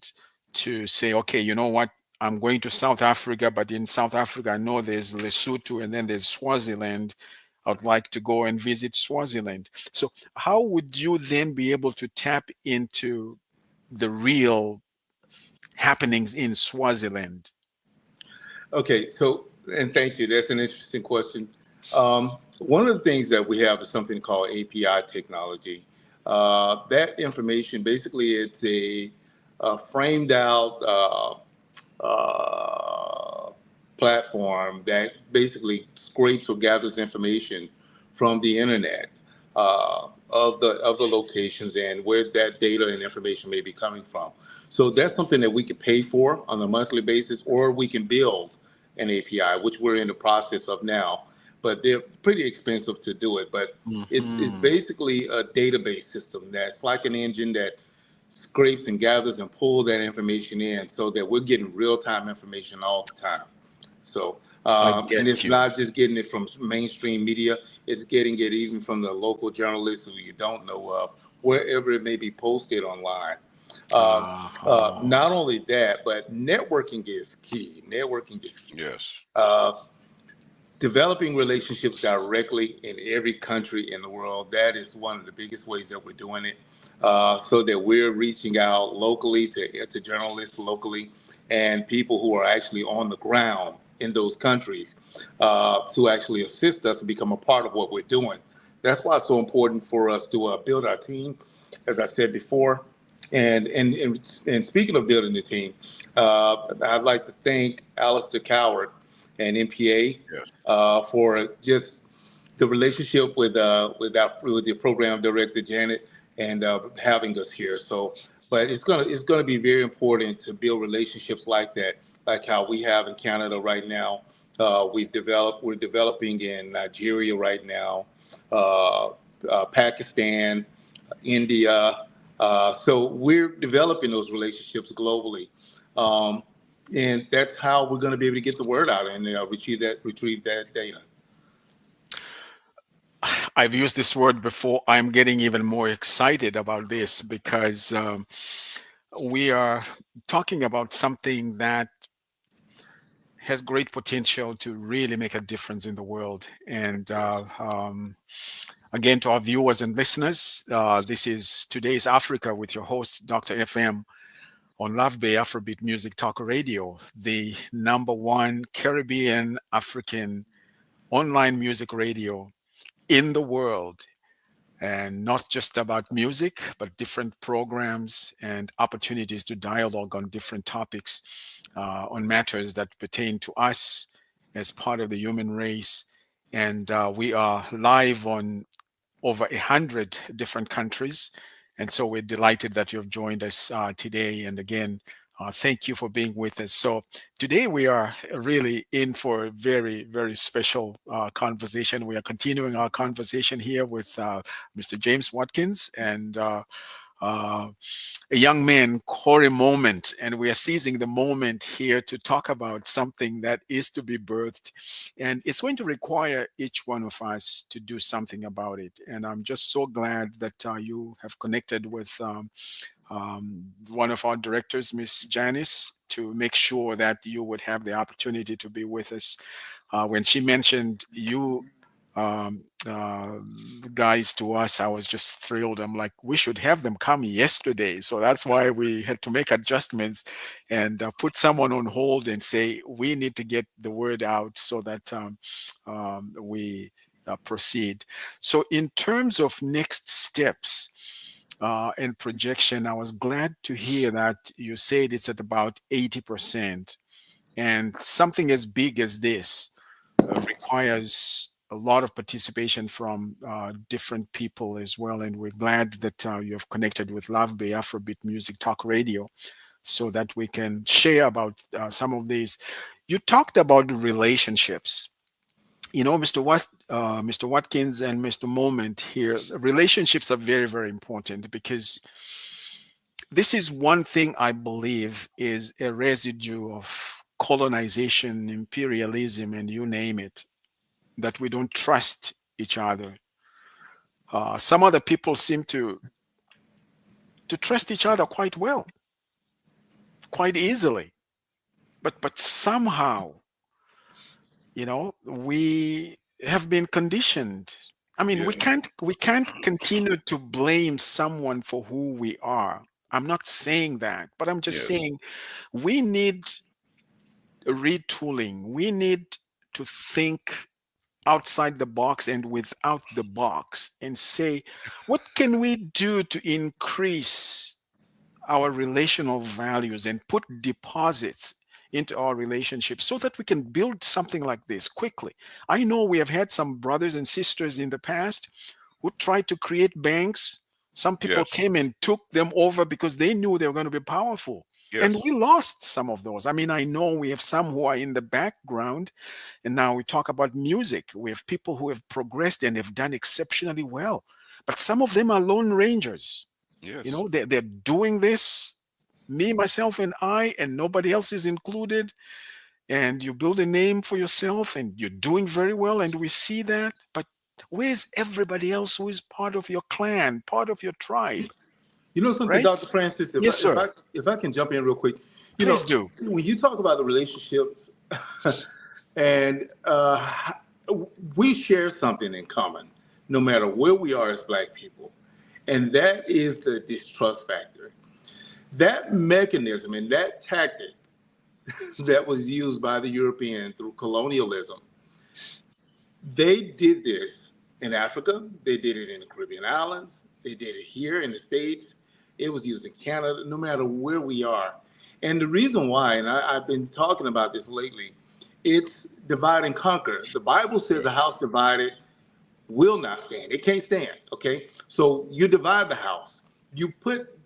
to say, okay, you know what, I'm going to South Africa, but in South Africa, I know there's Lesotho and then there's Swaziland. I'd like to go and visit Swaziland. So, how would you then be able to tap into the real happenings in Swaziland? Okay, so, and thank you. That's an interesting question. One of the things that we have is something called API technology. That information, basically, it's a framed out platform that basically scrapes or gathers information from the internet of the locations and where that data and information may be coming from. So that's something that we can pay for on a monthly basis, or we can build an API, which we're in the process of now. But they're pretty expensive to do it. But it's Hmm. basically a database system that's like an engine that scrapes and gathers and pull that information in so that we're getting real time information all the time. So, I and get it's you. not just getting it from mainstream media, it's getting it even from the local journalists who you don't know of, wherever it may be posted online. Uh-huh. Not only that, but networking is key. Networking is key. Yes. Uh, Developing relationships directly in every country in the world, that is one of the biggest ways that we're doing it, so that we're reaching out locally to journalists locally and people who are actually on the ground in those countries, to actually assist us and become a part of what we're doing. That's why it's so important for us to build our team, as I said before. And speaking of building the team, I'd like to thank Alistair Coward and MPA Yes. for just the relationship with the program director Janet and having us here. So, but it's gonna be very important to build relationships like that, like how we have in Canada right now. We're developing in Nigeria right now, uh, Pakistan, India. So we're developing those relationships globally. Um, and that's how we're going to be able to get the word out and retrieve that data. I've used this word before. I'm getting even more excited about this because we are talking about something that has great potential to really make a difference in the world. And Yes. again, to our viewers and listeners, this is Today's Africa with your host, Dr. FM, on Love Bay Afrobeat Music Talk Radio, the number one Caribbean African online music radio in the world. And not just about music, but different programs and opportunities to dialogue on different topics, on matters that pertain to us as part of the human race. And we are live on over 100 different countries. And so we're delighted that you've joined us today. And again, thank you for being with us. So today we are really in for a very, very special conversation. We are continuing our conversation here with Mr. James Watkins. And uh, a young man, Corie Moment, and we are seizing the moment here to talk about something that is to be birthed. And it's going to require each one of us to do something about it. And I'm just so glad that you have connected with one of our directors, Miss Janice, to make sure that you would have the opportunity to be with us. When she mentioned you guys to us, I was just thrilled. I'm like, we should have them come yesterday. So that's why we had to make adjustments and put someone on hold and say, we need to get the word out so that we proceed. So, in terms of next steps, and projection, I was glad to hear that you said it's at about 80%. And something as big as this requires a lot of participation from different people as well. And we're glad that you have connected with Love Bay Afrobeat Music Talk Radio so that we can share about some of these. You talked about relationships. You know, Mr. Watkins and Mr. Moment here, relationships are very, very important because this is one thing I believe is a residue of colonization, imperialism, and you name it, that we don't trust each other. Some other people seem to trust each other quite well, quite easily, but somehow, we have been conditioned. I mean, Yeah. we can't continue to blame someone for who we are. I'm not saying that, but I'm just Yes. saying we need retooling. We need to think outside the box and without the box and say, what can we do to increase our relational values and put deposits into our relationships so that we can build something like this quickly? I know we have had some brothers and sisters in the past who tried to create banks. Some people Yes. came and took them over because they knew they were going to be powerful. And Yes. we lost some of those. I mean, I know we have some who are in the background, and now we talk about music. We have people who have progressed and have done exceptionally well. But some of them are lone rangers. Yes. They're doing this, me, myself, and I, and nobody else is included. And you build a name for yourself, and you're doing very well. And we see that. But where's everybody else who is part of your clan, part of your tribe, You know something, right? Dr. Francis, Yes, sir. if I can jump in real quick. Please do. When you talk about the relationships and we share something in common, no matter where we are as Black people, and that is the distrust factor. That mechanism and that tactic that was used by the European through colonialism, they did this in Africa, they did it in the Caribbean islands, they did it here in the States, it was used in Canada, no matter where we are. And the reason why, and I've been talking about this lately, it's divide and conquer. The Bible says a house divided will not stand. It can't stand, okay? So you divide the house. You put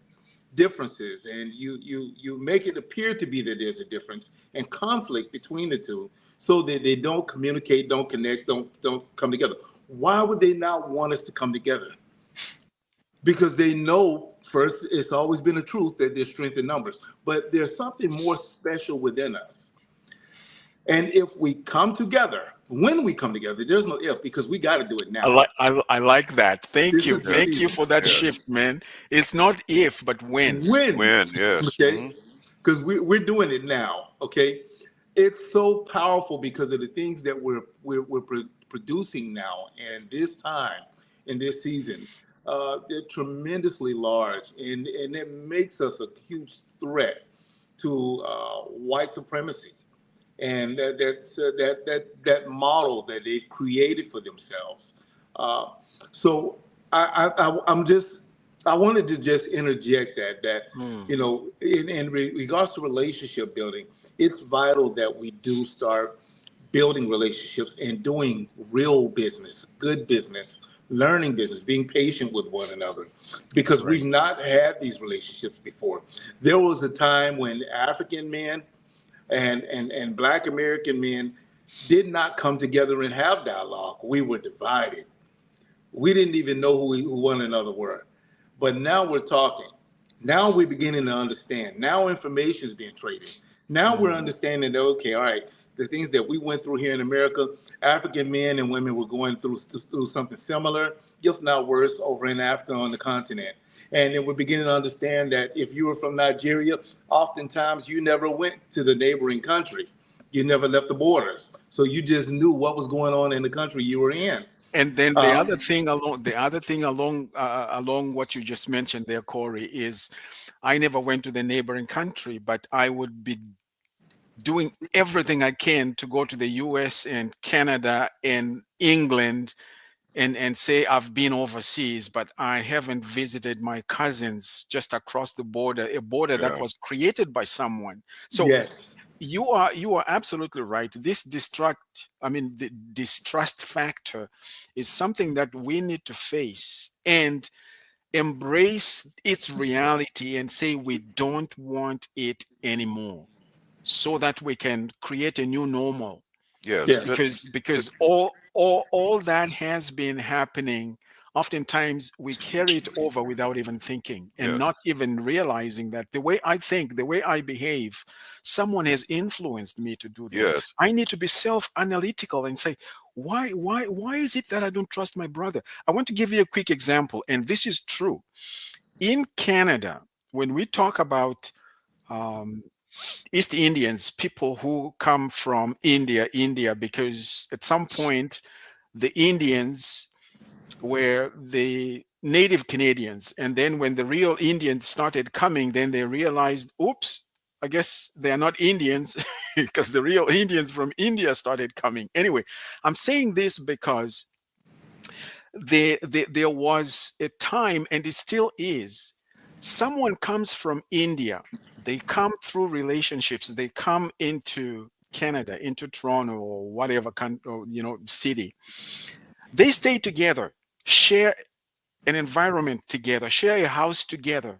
differences and you make it appear to be that there's a difference and conflict between the two so that they don't communicate, don't connect, don't come together. Why would they not want us to come together? Because they know, first, it's always been a truth that there's strength in numbers, but there's something more special within us. And if we come together, when we come together, there's no if, because we got to do it I now. like I like that. Thank This you. is the Yes. Thank you season. for that Yes. shift, man. It's not if, but when. When, When? Yes. okay? Because we're doing it now, okay? It's so powerful because of the things that we're producing now and this time in this season. They're tremendously large, and it makes us a huge threat to white supremacy and that model that they've created for themselves. Uh, so I'm just I wanted to just interject that Hmm. in regards to relationship building, it's vital that we do start building relationships and doing real business, good business, learning business, being patient with one another, That's because we've right. not had these relationships before. There was a time when African men and Black American men did not come together and have dialogue. We were divided. We didn't even know who one another were. But now we're talking. Now we're beginning to understand. Now information is being traded. Now we're Mm. understanding that, okay, all right, the things that we went through here in America, African men and women were going through something similar, if not worse, over in Africa on the continent. And then we're beginning to understand that if you were from Nigeria, oftentimes you never went to the neighboring country. You never left the borders. So you just knew what was going on in the country you were in. And then Um, the other thing along what you just mentioned there, Corey, is I never went to the neighboring country, but I would be doing everything I can to go to the US and Canada and England and say I've been overseas, but I haven't visited my cousins just across the border, a border that Yeah. was created by someone. So yes. you are absolutely right. The distrust factor is something that we need to face and embrace its reality and say we don't want it anymore so that we can create a new normal, Yes. Yes. because all that has been happening, oftentimes we carry it over without even thinking and Yes. not even realizing that the way I think, the way I behave, someone has influenced me to do this. Yes. I need to be self-analytical and say, why is it that I don't trust my brother? I want to give you a quick example, and this is true. In Canada, when we talk about um, East Indians, people who come from India, because at some point the Indians were the native Canadians. And then when the real Indians started coming, then they realized, oops, I guess they're not Indians because the real Indians from India started coming. Anyway, I'm saying this because there was a time, and it still is, someone comes from India, they come through relationships, they come into Canada, into Toronto or whatever city, they stay together, share an environment together, share a house together,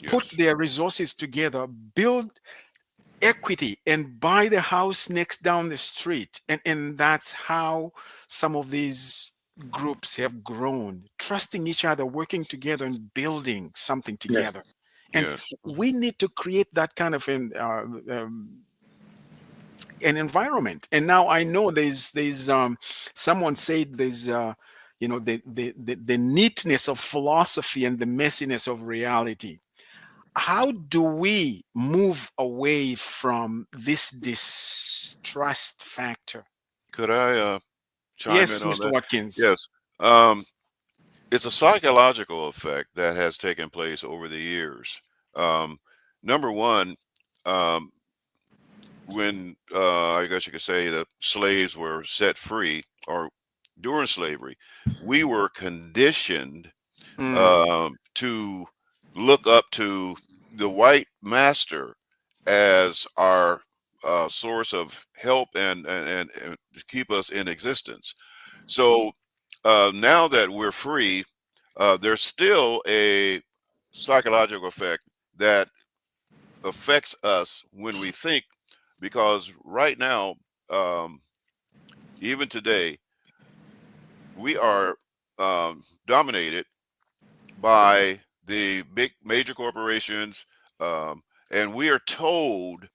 put Yes. their resources together, build equity and buy the house next down the street. And that's how some of these groups have grown, trusting each other, working together and building something together. Yes. And Yes. we need to create that kind of an environment. And now I know there's someone said there's the neatness of philosophy and the messiness of reality. How do we move away from this distrust factor? Could I chime in Yes, on Mr. that? Watkins. Yes. It's a psychological effect that has taken place over the years. Um, Number one, um, when I guess you could say that slaves were set free, or during slavery, we were conditioned Mm, to look up to the white master as our source of help and to keep us in existence. So now that we're free, there's still a psychological effect that affects us when we think, because right now, um, even today, we are dominated by the big major corporations, um, and we are told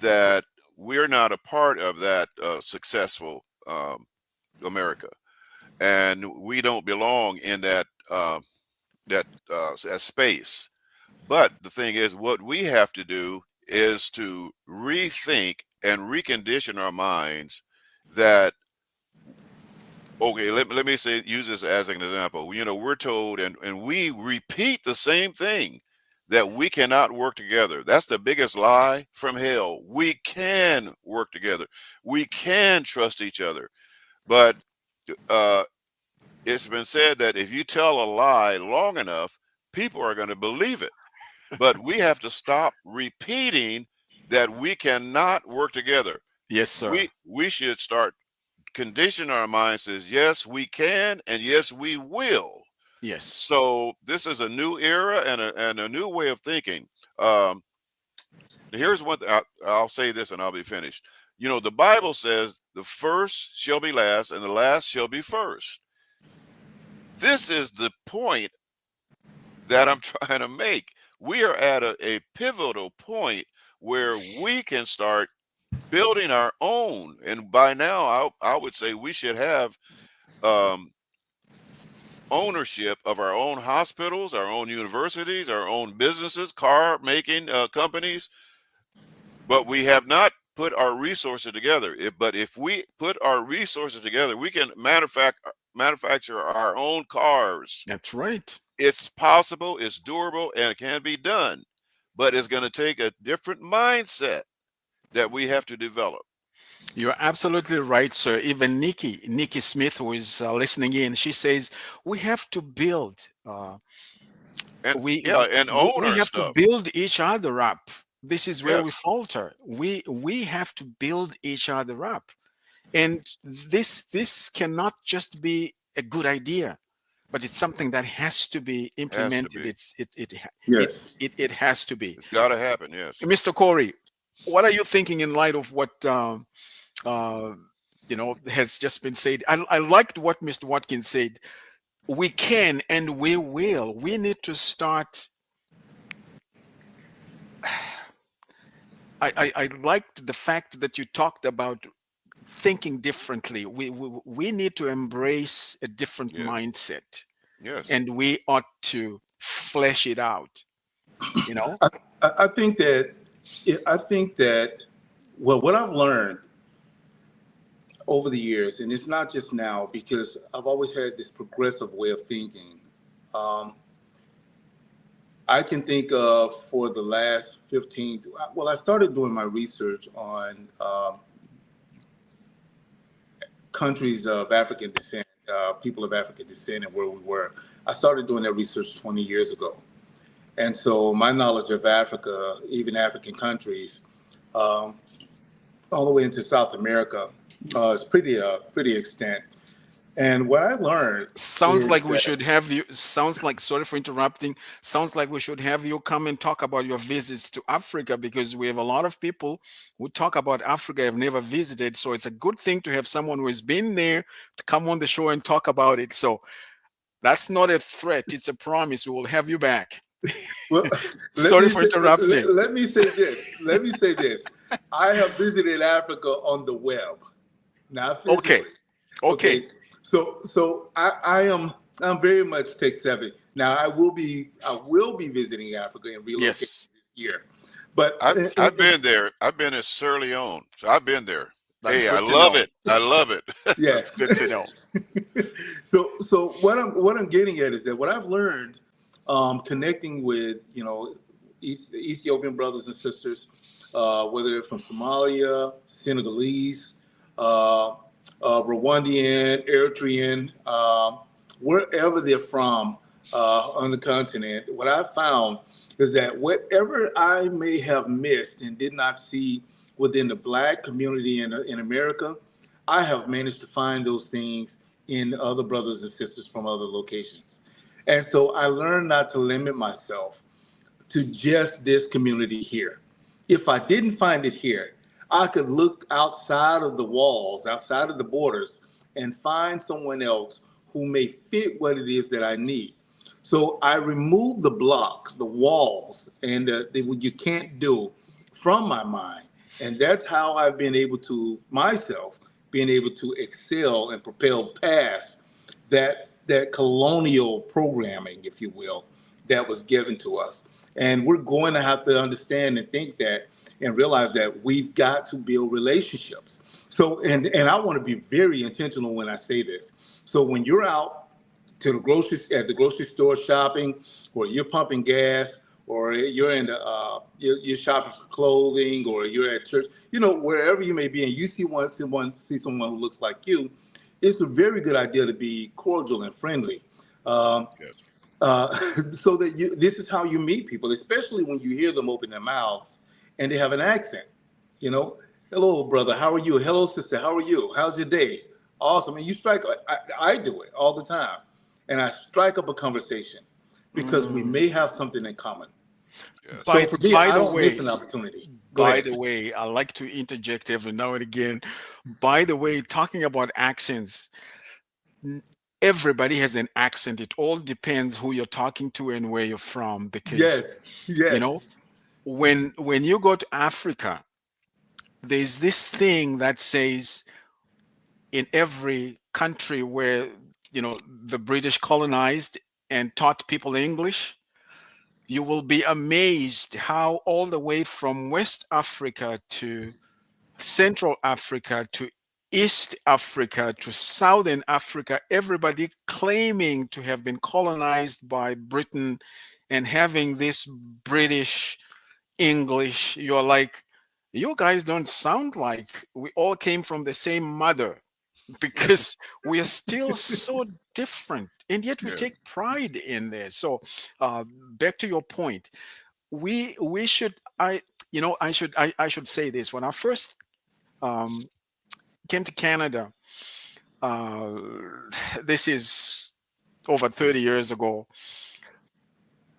that we're not a part of that successful America, and we don't belong in that space. But the thing is, what we have to do is to rethink and recondition our minds that, okay, let me say, use this as an example. We're told, and we repeat the same thing, that we cannot work together. That's the biggest lie from hell. We can work together. We can trust each other. But uh, it's been said that if you tell a lie long enough, people are going to believe it. But we have to stop repeating that we cannot work together. yes, sir. We should start condition our minds as, yes, we can, and yes, we will. Yes. So this is a new era and a new way of thinking. Um, Here's one thing. I'll say this and I'll be finished. The Bible says the first shall be last and the last shall be first. This is the point that I'm trying to make. We are at a pivotal point where we can start building our own. And by now, I would say we should have um, ownership of our own hospitals, our own universities, our own businesses, car making companies, but we have not put our resources together. But if we put our resources together, we can manufacture our own cars. That's right. It's possible, it's doable, and it can be done. But it's going to take a different mindset that we have to develop. You're absolutely right, sir. Even Nikki Smith, who is listening in, she says we have to build. And We, yeah, and own we our have to stuff. build each other up. This is where we Yes, falter. We have to build each other up, and this cannot just be a good idea, but it's something that has to be has to implemented. be. Yes. It has to be. It's got to happen. Yes. Mr. Corey, what are you thinking in light of what uh, has just been said? I liked what Mr. Watkins said. We can and we will. We need to start. I liked the fact that you talked about thinking differently. We need to embrace a different Yes. mindset, Yes. and we ought to flesh it out. You know, I think that well, what I've learned over the years, and it's not just now, because I've always had this progressive way of thinking. Um, I can think of for the last 15, well, I started doing my research on countries of African descent, people of African descent, and where we were. I started doing that research 20 years ago. And so my knowledge of Africa, even African countries, um, all the way into South America, is pretty extent. And what I learned sounds is like we that, should have you. Sounds like, sorry for interrupting. Sounds like we should have you come and talk about your visits to Africa, because we have a lot of people who talk about Africa have never visited. So it's a good thing to have someone who has been there to come on the show and talk about it. So that's not a threat; it's a promise. We will have you back. well, Sorry for interrupting. let me say this. Let me say this. I have visited Africa on the web, not Okay, physically. okay. Okay, so I'm very much tech savvy. Now I will be visiting Africa and relocating Yes, this year, but I've been there. I've been in Sierra Leone, so I've been there. that's Hey, I good to love know. it. I love it. yeah. That's good to know. So what I'm getting at is that what I've learned, connecting with Ethiopian brothers and sisters, whether they're from Somalia, Senegalese, uh, Rwandan, Eritrean, wherever they're from on the continent, what I found is that whatever I may have missed and did not see within the Black community in America, I have managed to find those things in other brothers and sisters from other locations. And so I learned not to limit myself to just this community here. If I didn't find it here, I could look outside of the walls, outside of the borders, and find someone else who may fit what it is that I need. So I removed the block, the walls, and what you can't do from my mind. And that's how I've been able to, myself, being able to excel and propel past that colonial programming, if you will, that was given to us. And we're going to have to understand and think that and realize that we've got to build relationships. So, and I want to be very intentional when I say this. So when you're out to the grocery store shopping, or you're pumping gas, or you're in you're shopping for clothing, or you're at church, wherever you may be, and you see someone who looks like you, it's a very good idea to be cordial and friendly. Um, Yes. so that this is how you meet people, especially when you hear them open their mouths and they have an accent. Hello, brother, how are you? Hello, sister, how are you? How's your day? Awesome. And you strike. I do it all the time, and I strike up a conversation because we Mm. may have something in common. Yes. So By for me, by I the don't miss way, an opportunity. Go by ahead. the way, I like to interject every now and again. By the way, talking about accents, everybody has an accent. It all depends who you're talking to and where you're from. Because, Yes, you know, yes. when you go to Africa, there's this thing that says in every country where, the British colonized and taught people English, you will be amazed how all the way from West Africa to Central Africa to East Africa to Southern Africa, everybody claiming to have been colonized by Britain and having this British English. You're like, you guys don't sound like we all came from the same mother, because we are still so different, and yet we Yeah. take pride in this. So, back to your point, we should I should say this. When I first um, came to Canada, uh, this is over 30 years ago,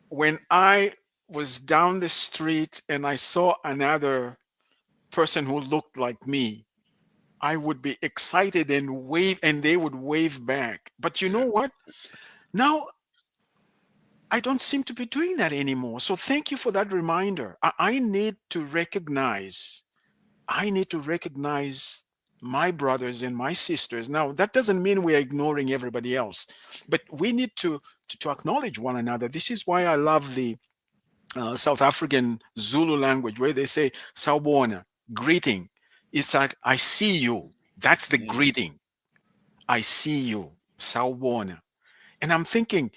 when I was down the street and I saw another person who looked like me, I would be excited and wave, and they would wave back. But you know Yeah. what? Now I don't seem to be doing that anymore. So thank you for that reminder. I need to recognize. I need to recognize my brothers and my sisters. Now that doesn't mean we are ignoring everybody else, but we need to acknowledge one another. This is why I love the South African Zulu language, where they say "Sawubona," greeting. It's like I see you. That's the Mm. greeting. I see you, Sawubona. And I'm thinking,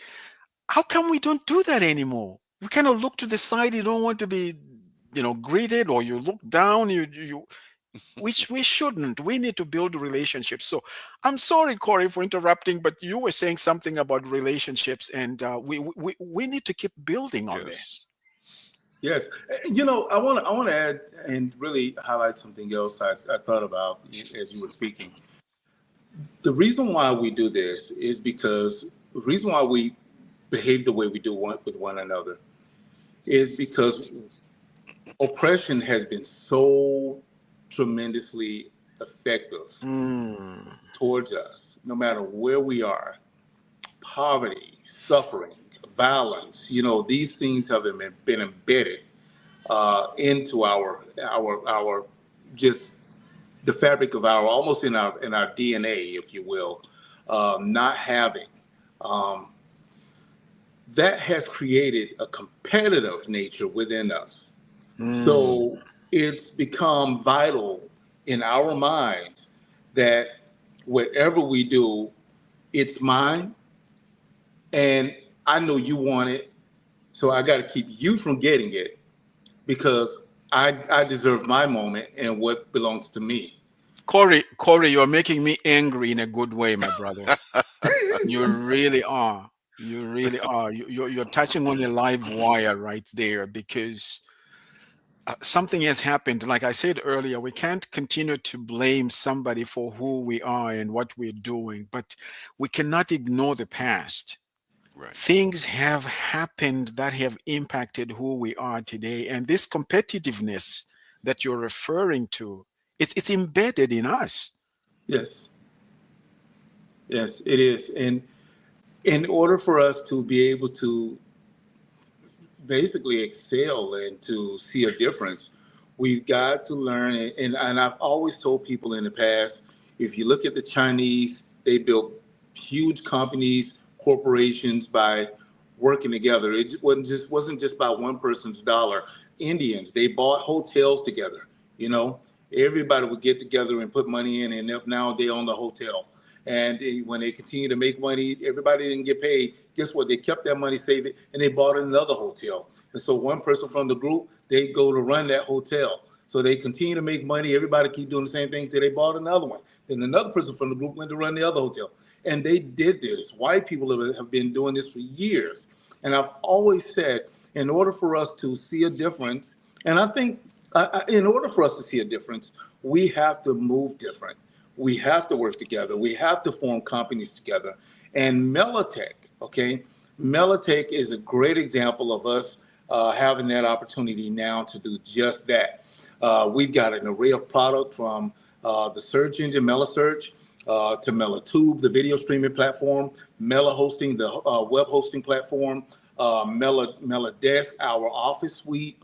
how come we don't do that anymore? We kind of look to the side. You don't want to be, greeted, or you look down. Which we shouldn't. We need to build relationships. So I'm sorry, Corie, for interrupting, but you were saying something about relationships, and we need to keep building on Yes. this. Yes, I want to add and really highlight something else I thought about as you were speaking. The reason why we do this is because the reason why we behave the way we do with one another is because oppression has been so tremendously effective Mm, towards us, no matter where we are. Poverty, suffering, violence, these things have been embedded into our just the fabric of our, almost in our DNA, if you will. Not having um, that has created a competitive nature within us. mm. So it's become vital in our minds that whatever we do, it's mine, and I know you want it, so I got to keep you from getting it because I deserve my moment and what belongs to me. Corey, you're making me angry in a good way, my brother. You really are. You really are. You're touching on a live wire right there, because something has happened. Like I said earlier, we can't continue to blame somebody for who we are and what we're doing, but we cannot ignore the past. Right. Things have happened that have impacted who we are today, and this competitiveness that you're referring to, it's embedded in us. Yes, yes, it is. And in order for us to be able to basically excel and to see a difference, we've got to learn. And I've always told people in the past, if you look at the Chinese, they built huge companies, corporations by working together. It wasn't just by one person's dollar. Indians, they bought hotels together. You know, everybody would get together and put money in, and now they own the hotel. And when they continue to make money, everybody didn't get paid. Guess what? They kept that money, saved it, and they bought another hotel. And so one person from the group, they go to run that hotel. So they continue to make money. Everybody keep doing the same thing till they bought another one. Then another person from the group went to run the other hotel. And they did this. White people have been doing this for years. And I've always said, in order for us to see a difference, and I think in order for us to see a difference, we have to move different. We have to work together. We have to form companies together. And MelaTech, okay, MelaTech is a great example of us having that opportunity now to do just that. We've got an array of product from the search engine, MelaSearch. to MelaTube, the video streaming platform, Mela hosting, the web hosting platform, MelaDesk, our office suite.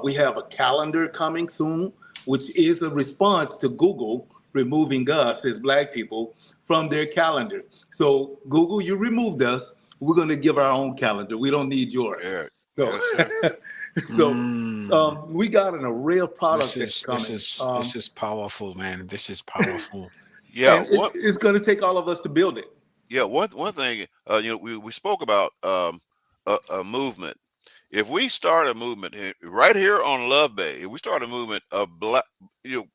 We have a calendar coming soon, which is a response to Google removing us as Black people from their calendar. So Google, you removed us. We're going to give our own calendar. We don't need yours. Yeah. So, Yes, sir. so Mm. we got an array of This products that's is this coming. is this is powerful, man. This is powerful. Yeah. And it's going to take all of us to build it. One thing, we spoke about a movement. If we start a movement right here on Love Bay, if we start a movement of black,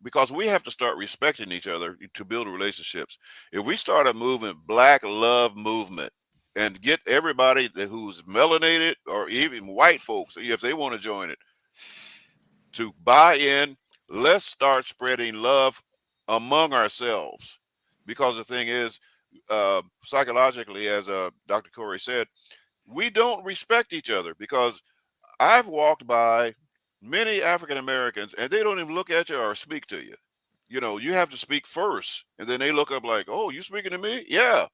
because we have to start respecting each other to build relationships. If we start a movement, Black Love Movement, and get everybody who's melanated or even white folks, if they want to join it, to buy in, let's start spreading love among ourselves. Because the thing is, psychologically, as Dr. Corie said, we don't respect each other because I've walked by many African Americans and they don't even look at you or speak to you. You have to speak first, and then they look up like, "Oh, you speaking to me?" Yeah,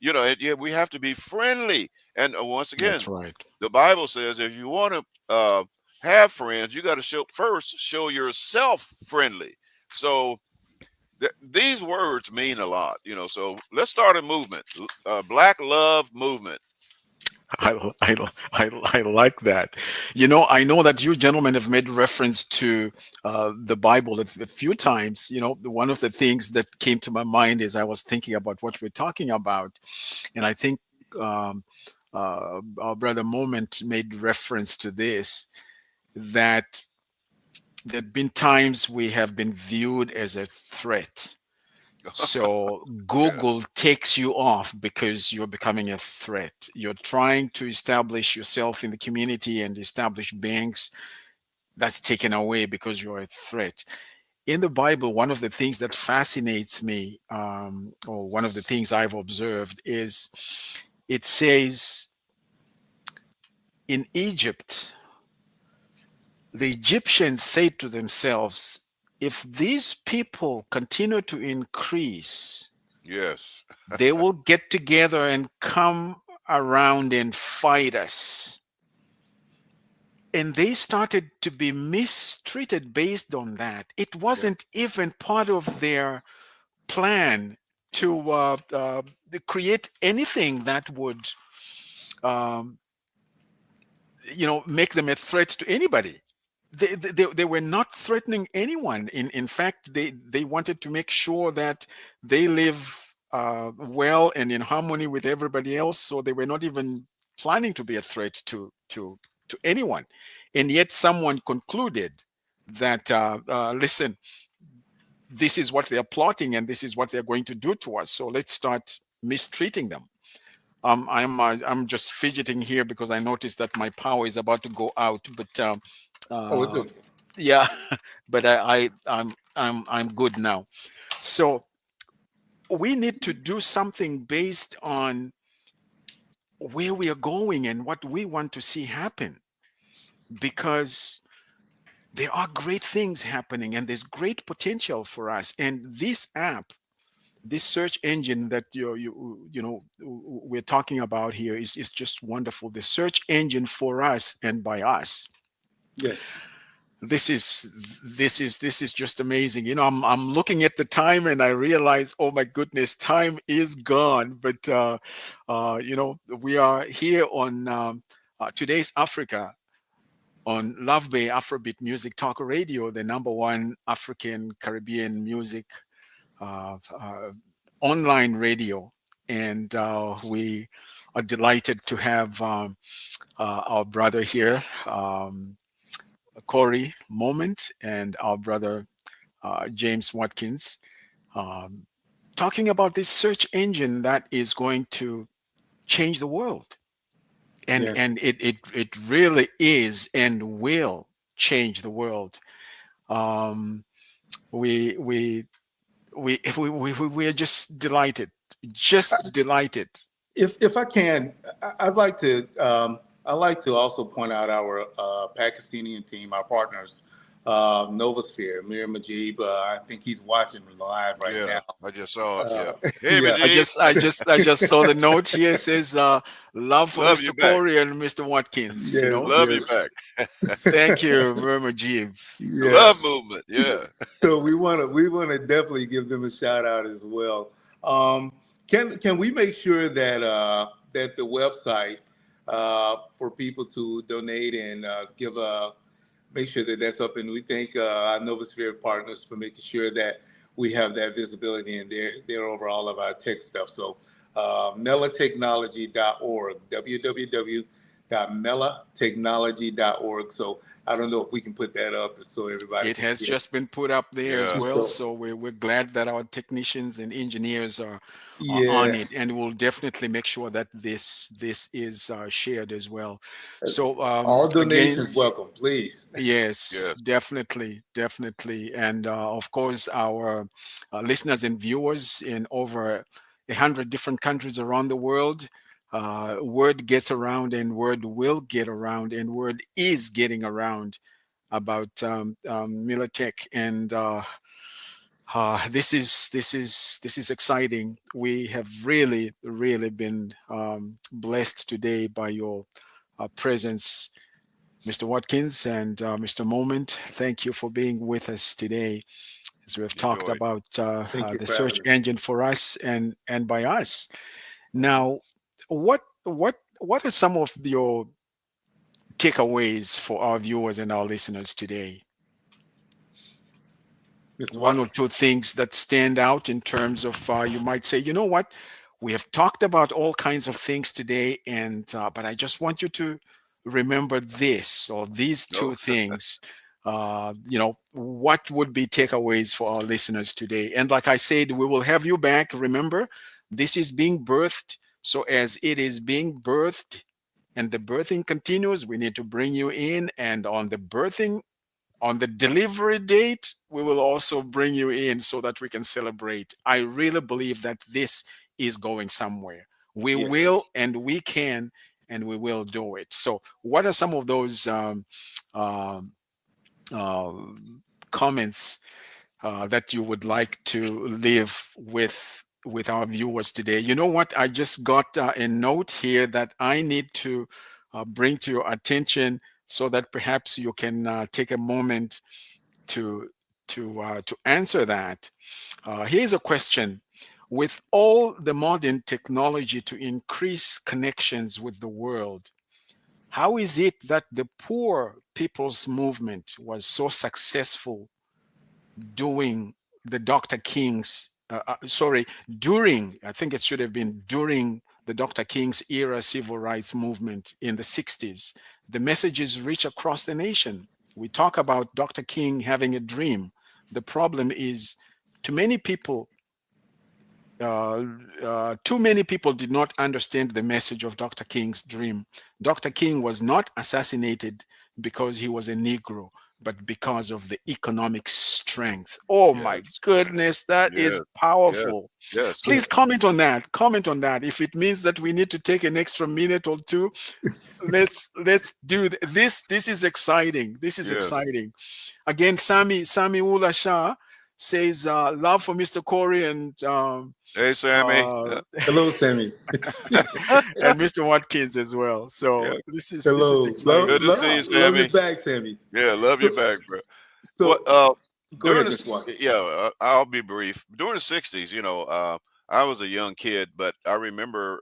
yeah. We have to be friendly, and once That's again, right. the Bible says if you want to have friends, you got to show yourself friendly. So these words mean a lot, So let's start a movement, Black Love Movement. I like that. I know that you gentlemen have made reference to the Bible a few times. One of the things that came to my mind is I was thinking about what we're talking about, and I think um, our brother Moment made reference to this, that there have been times we have been viewed as a threat. So Google Yes, takes you off because you're becoming a threat. You're trying to establish yourself in the community and establish banks. That's taken away because you're a threat. In the Bible, one of the things that fascinates me, or one of the things I've observed, is it says in Egypt, the Egyptians said to themselves, if these people continue to increase, yes, they will get together and come around and fight us. And they started to be mistreated based on that. It yeah, wasn't even part of their plan to create anything that would, um, make them a threat to anybody. They were not threatening anyone. In fact, they wanted to make sure that they live well and in harmony with everybody else. So they were not even planning to be a threat to anyone. And yet someone concluded that, listen, this is what they're plotting and this is what they're going to do to us. So let's start mistreating them. I'm just fidgeting here because I noticed that my power is about to go out. But Oh, it's uh, okay. yeah, but I'm good now. So we need to do something based on where we are going and what we want to see happen, because there are great things happening and there's great potential for us. And this app, this search engine that we're talking about here is just wonderful. The search engine for us and by us. Yes. This is just amazing. I'm looking at the time and I realize, oh my goodness, time is gone. But we are here on Today's Africa on Love Bay Afrobeat Music Talk Radio, the number one African Caribbean music online radio. And we are delighted to have our brother here, Corie Moment, and our brother James Watkins, um, talking about this search engine that is going to change the world. And Yes. and it really is and will change the world. Um, we we we are just delighted, just delighted. If I can, I'd like to also point out our Pakistani team, our partners, Novosphere, Mir Majib. I think he's watching live right Yeah, now. I just saw it. Yeah. Uh, Hey, yeah, Majid, I just saw the note here. It says, love for love Mr. you back. Corey and Mr. Watkins, you yes, know. Love you yes, back. Thank you, Murmur Jeev. yeah. Love movement. Yeah. So we want to definitely give them a shout out as well. Can we make sure that that the website for people to donate and give make sure that that's up, and we thank our Novosphere partners for making sure that we have that visibility and they're over all of our tech stuff. So melatechnology.org, www.melatechnology.org. So I don't know if we can put that up so everybody It can has get. just been put up there as Yes. well. So So we're glad that our technicians and engineers are on yeah, it, and we'll definitely make sure that this is shared as well. So all again, donations welcome, please. yes, Yes. definitely, definitely. And of course, our listeners and viewers in over 100 different countries around the world, word gets around and word will get around and word is getting around about MelaTech. And this is exciting. We have really, really been blessed today by your presence, Mr. Watkins and Mr. Moment. Thank you for being with us today as we have talked Enjoy. about Thank you the for having search me. engine for us and by us. Now, what are some of your takeaways for our viewers and our listeners today? Mr. One or Watkins. two things that stand out in terms of you might say, you know what, we have talked about all kinds of things today, and but I just want you to remember this or these No. two things. What would be takeaways for our listeners today? And like I said, we will have you back. Remember, this is being birthed. So as it is being birthed and the birthing continues, we need to bring you in, and on the delivery date, we will also bring you in so that we can celebrate. I really believe that this is going somewhere. We will Yes. and we can and we will do it. So, what are some of those um, uh, comments that you would like to leave with our viewers today? You know what? I just got a note here that I need to bring to your attention so that perhaps you can take a moment to to answer that. Here's a question. With all the modern technology to increase connections with the world, how is it that the poor people's movement was so successful doing the Dr. King's, sorry, during, I think it should have been during the Dr. King's era civil rights movement in the 60s? The messages reach across the nation. We talk about Dr. King having a dream. The problem is, too many people, too many people did not understand the message of Dr. King's dream. Dr. King was not assassinated because he was a Negro, but because of the economic strength. Oh Yes. my goodness, that is Yes. Yes. powerful. Yes. Please Yes. comment on that. Comment on that. If it means that we need to take an extra minute or two, let's do this. This is exciting. This is Yes. exciting. Again, Sami Ula Shah says love for Mr. Corey Hey, Sammy. uh, Hello, Sammy. and Mr. Watkins as well. Yeah. So this is Hello. Love, Good exciting. to see you, love, love you Sammy. back, Sammy. Yeah, love you So, back, bro. What so go during ahead, this Mr. Watkins. yeah, I'll be brief. During the 60s, I was a young kid, but I remember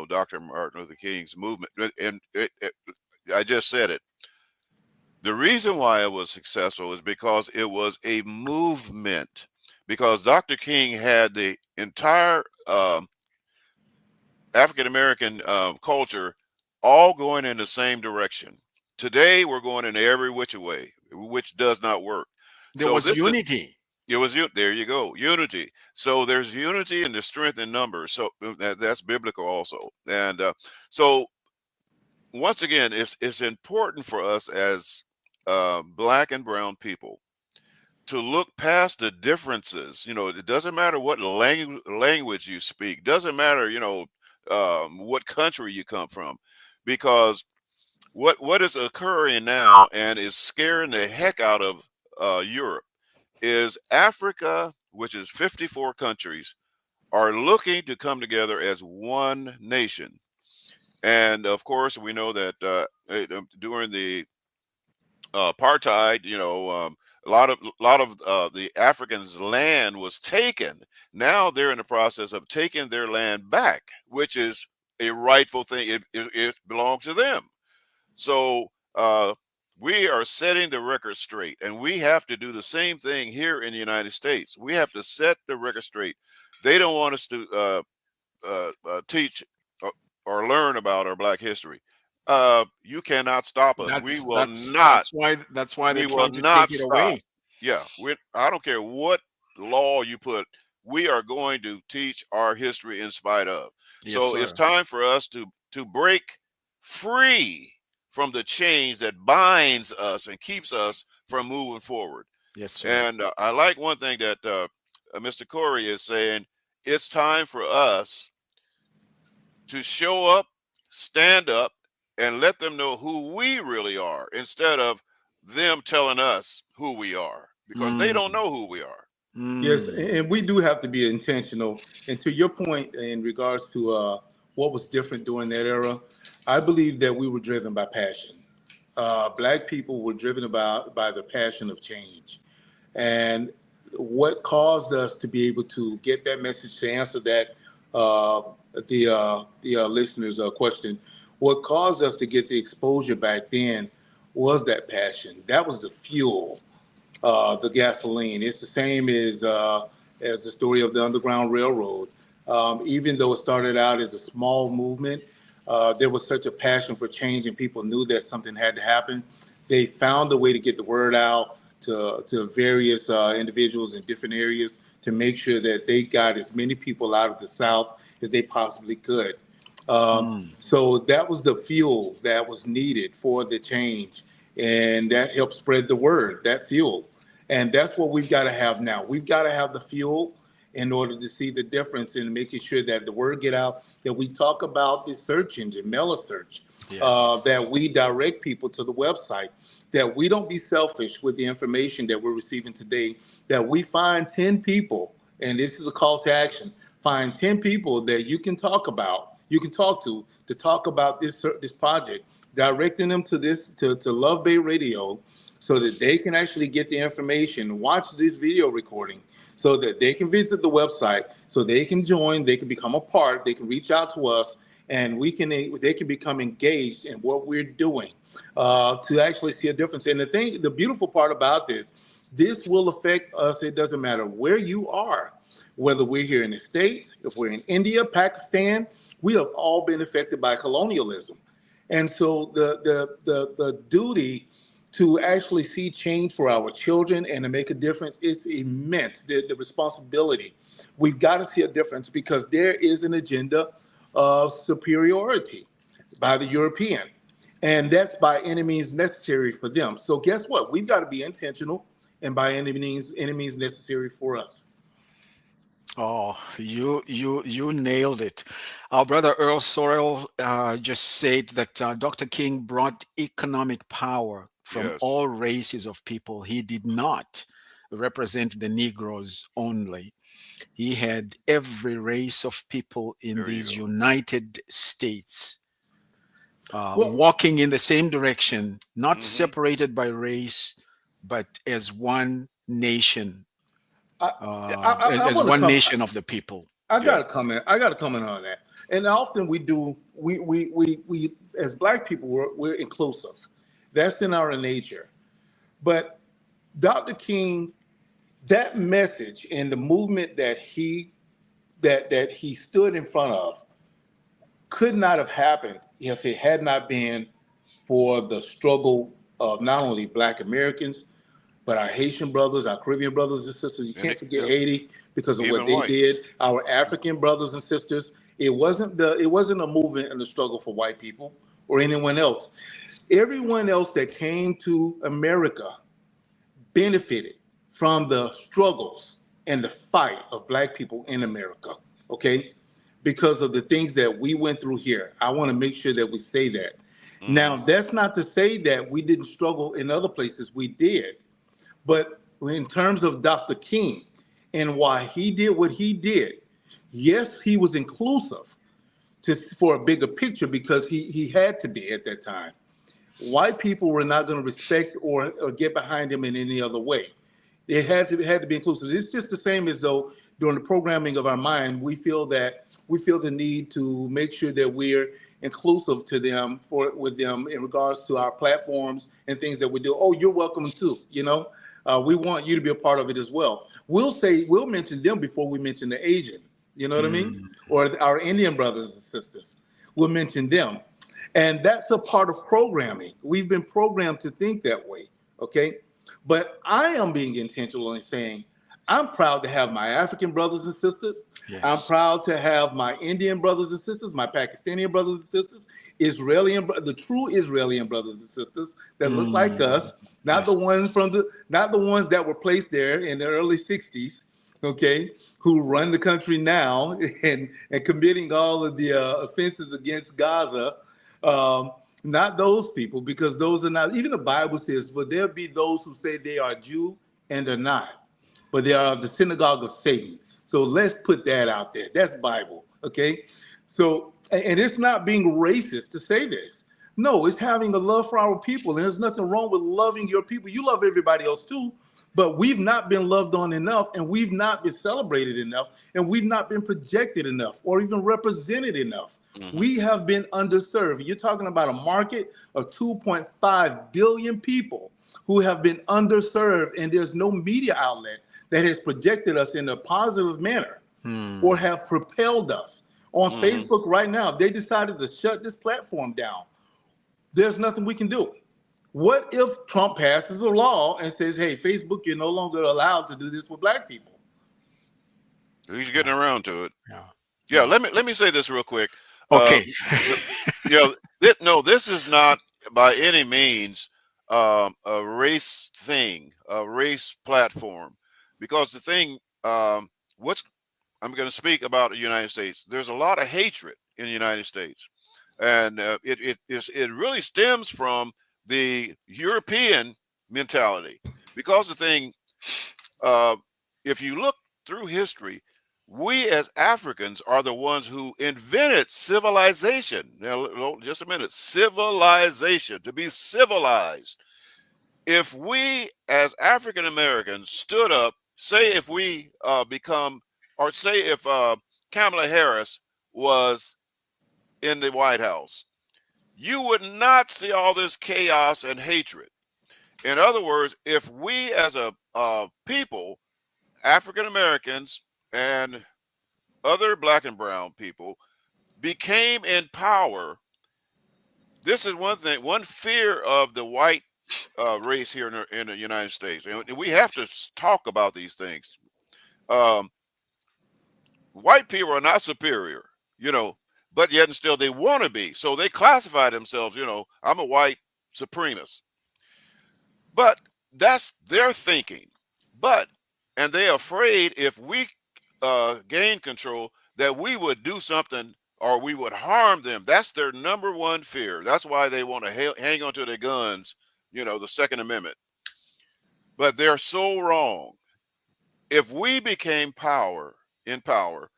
Dr. Martin Luther King's movement, and I just said it. The reason why it was successful is because it was a movement. Because Dr. King had the entire African American culture all going in the same direction. Today, we're going in every which way, which does not work. There So was this is unity. it was there you go, unity. So there's unity and the strength in numbers. So that's biblical also. And so once again, it's important for us as black and brown people to look past the differences. It doesn't matter what language you speak. Doesn't matter, what country you come from, because what is occurring now and is scaring the heck out of Europe is Africa, which is 54 countries, are looking to come together as one nation. And of course, we know that during the apartheid, a lot of the Africans' land was taken. Now they're in the process of taking their land back, which is a rightful thing. It belongs to them. So we are setting the record straight, and we have to do the same thing here in the United States. We have to set the record straight. They don't want us to teach or, or learn about our Black history. You cannot stop us. We That's will that's not. that's why they're We will trying to take not it stop. away. Yeah, I don't care what law you put. We are going to teach our history in spite of. Yes, So it's sir. time for us to break free from the chains that binds us and keeps us from moving forward. Yes, sir. And I like one thing that Mr. Corey is saying. It's time for us to show up, stand up, and let them know who we really are instead of them telling us who we are because they don't Mm, know who we are. Yes, mm. and we do have to be intentional. And to your point in regards to what was different during that era, I believe that we were driven by passion. Black people were driven about by the passion of change. And what caused us to be able to get that message to answer that uh, the listeners' question, what caused us to get the exposure back then was that passion. That was the fuel, the gasoline. It's the same as the story of the Underground Railroad. Even though it started out as a small movement, there was such a passion for change, and people knew that something had to happen. They found a way to get the word out to various individuals in different areas to make sure that they got as many people out of the South as they possibly could. Mm. So that was the fuel that was needed for the change, and that helped spread the word. That fuel, and that's what we've got to have now. We've got to have the fuel in order to see the difference in making sure that the word get out. That we talk about the search engine, MelaSearch, Yes. that we direct people to the website. That we don't be selfish with the information that we're receiving today. That we find 10 people, and this is a call to action. Find 10 people that you can talk about, you can talk to talk about this project, directing them to to Love Bay Radio, so that they can actually get the information, watch this video recording, so that they can visit the website, so they can join, they can become a part, they can reach out to us, and they can become engaged in what we're doing to actually see a difference. And the beautiful part about this will affect us. It doesn't matter where you are, whether we're here in the States, if we're in India, Pakistan, we have all been affected by colonialism. And so the duty to actually see change for our children and to make a difference is immense. The responsibility. We've got to see a difference because there is an agenda of superiority by the European. And that's by any means necessary for them. So guess what? We've got to be intentional and by any means necessary for us. Oh, you nailed it. Our brother Earl Sorrell just said that Dr. King brought economic power from Yes, all races of people. He did not represent the Negroes only. He had every race of people in there you these go. United States Well, walking in the same direction, not Hmm. separated by race, but as one nation, I I as want to one come. nation of the people. I got Yeah, to comment. I got to comment on that. And often we do. We as Black people we're inclusive. That's in our nature. But Dr. King, that message and the movement that he stood in front of could not have happened if it had not been for the struggle of not only Black Americans, but our Haitian brothers, our Caribbean brothers and sisters. You and can't forget yep, Haiti because of what even they white. did. Our African brothers and sisters. It wasn't a movement and a struggle for white people or anyone else. Everyone else that came to America benefited from the struggles and the fight of Black people in America. Okay, because of the things that we went through here. I want to make sure that we say that. Hmm. Now, that's not to say that we didn't struggle in other places. We did. But in terms of Dr. King and why he did what he did, yes, he was inclusive for a bigger picture because he had to be at that time. White people were not going to respect or get behind him in any other way. It had to be inclusive. It's just the same as though during the programming of our mind, we feel the need to make sure that we're inclusive to them for with them in regards to our platforms and things that we do. Oh, you're welcome too. We want you to be a part of it as well. We'll mention them before we mention the Asian. You know what I mean? Mm. Or our Indian brothers and sisters. We'll mention them. And that's a part of programming. We've been programmed to think that way. Okay. But I am being intentional in saying, I'm proud to have my African brothers and sisters. I'm Yes. proud to have my Indian brothers and sisters, my Pakistani brothers and sisters, the true Israeli brothers and sisters that look like Mm. us, not the Yes. ones not the ones that were placed there in the early '60s, okay, who run the country now and committing all of the offenses against Gaza. Um, Not those people, because those are not. Even the Bible says, "For there be those who say they are Jew and are not, but they are of the synagogue of Satan." So let's put that out there. That's Bible, okay? So, and it's not being racist to say this. No, it's having a love for our people, and there's nothing wrong with loving your people. You love everybody else too, but we've not been loved on enough, and we've not been celebrated enough, and we've not been projected enough or even represented enough. Hmm. We have been underserved. You're talking about a market of 2.5 billion people who have been underserved, and there's no media outlet that has projected us in a positive manner or Mm. have propelled us. On Hmm. Facebook right now, if they decided to shut this platform down, there's nothing we can do. What if Trump passes a law and says, hey, Facebook, you're no longer allowed to do this with black people? He's Yeah. getting around to it. Yeah. Yeah, Yeah. let me say this real quick. Okay. The, yeah, no, this is not by any means a race thing, a race platform, because the thing, what's I'm going to speak about the United States. There's a lot of hatred in the United States, and it really stems from the European mentality. Because the thing, uh, if you look through history, we as Africans are the ones who invented civilization. Now, just a minute, civilization, to be civilized. If we as African Americans stood up, say if we become, or say if Kamala Harris was in the White House, you would not see all this chaos and hatred. In other words, if we as a people, African Americans and other black and brown people, became in power, this is one thing, one fear of the white race here in the United States. And we have to talk about these things. Um, White people are not superior, you know, but yet and still they want to be. So they classify themselves, I'm a white supremacist. But that's their thinking. But, and they're afraid if we gain control that we would do something or we would harm them. That's their number one fear. That's why they want to hang onto their guns, the Second Amendment. But they're so wrong. If we became in power,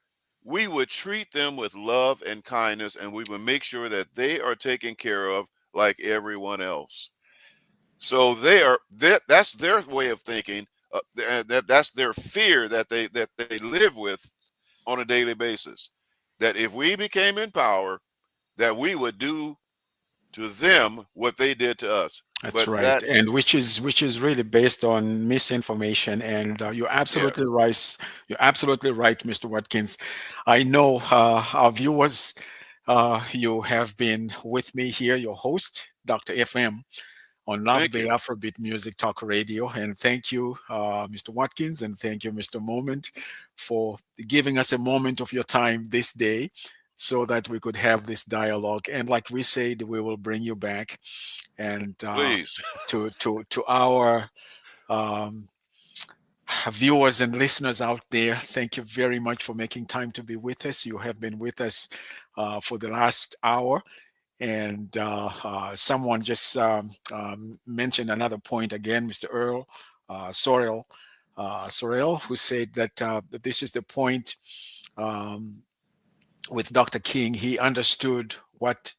we would treat them with love and kindness, and we would make sure that they are taken care of like everyone else. So that's their way of thinking. That's their fear that they live with on a daily basis. That if we became in power, that we would do to them what they did to us. That's But right, that, and which is really based on misinformation. And you're yeah, absolutely right. You're absolutely right, Mr. Watkins. I know our viewers. You have been with me here, your host, Dr. FM, on Love thank Bay you. Afrobeat Music Talk Radio. And thank you, Mr. Watkins, and thank you, Mr. Moment, for giving us a moment of your time this day so that we could have this dialogue. And like we said, we will bring you back. And Please, to our um, viewers and listeners out there, thank you very much for making time to be with us. You have been with us for the last hour, And someone just mentioned another point again, Mr. Earl Sorrell, Sorrell, who said that this is the point um, with Dr. King. He understood what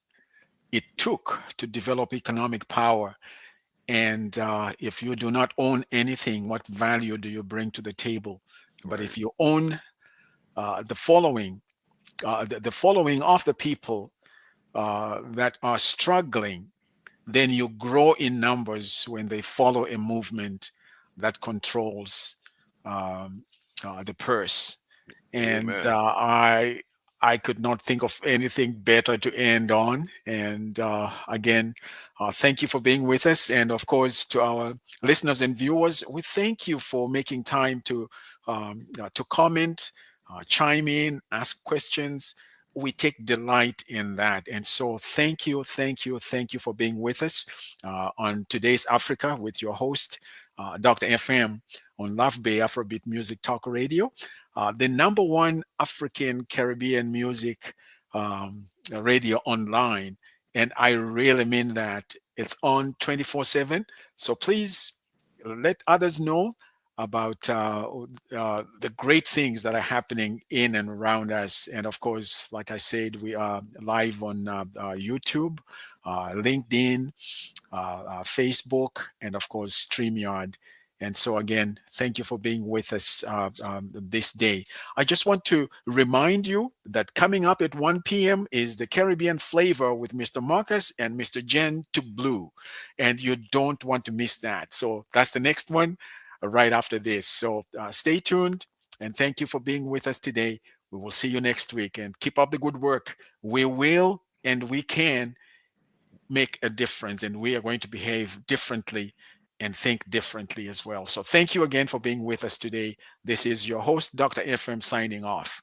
it took to develop economic power. And if you do not own anything, what value do you bring to the table? But Right. if you own the following, the following of the people that are struggling, then you grow in numbers when they follow a movement that controls um, the purse. And Amen. I could not think of anything better to end on. And again, thank you for being with us. And of course, to our listeners and viewers, we thank you for making time to comment, chime in, ask questions. We take delight in that. And so thank you, thank you, thank you for being with us on today's Africa with your host, Dr. FM on Love Bay Afrobeat Music Talk Radio, the number one African Caribbean music radio online. And I really mean that. It's on 24/7. So please let others know about the great things that are happening in and around us. And of course, like I said, we are live on YouTube, LinkedIn, Facebook, and of course, StreamYard. And so, again, thank you for being with us this day. I just want to remind you that coming up at 1 p.m. is the Caribbean Flavor with Mr. Marcus and Mr. Jen to Blue. And you don't want to miss that. So, that's the next one right after this. So, stay tuned and thank you for being with us today. We will see you next week and keep up the good work. We will and we can make a difference, and we are going to behave differently and think differently as well. So thank you again for being with us today. This is your host, Dr. Ephraim, signing off.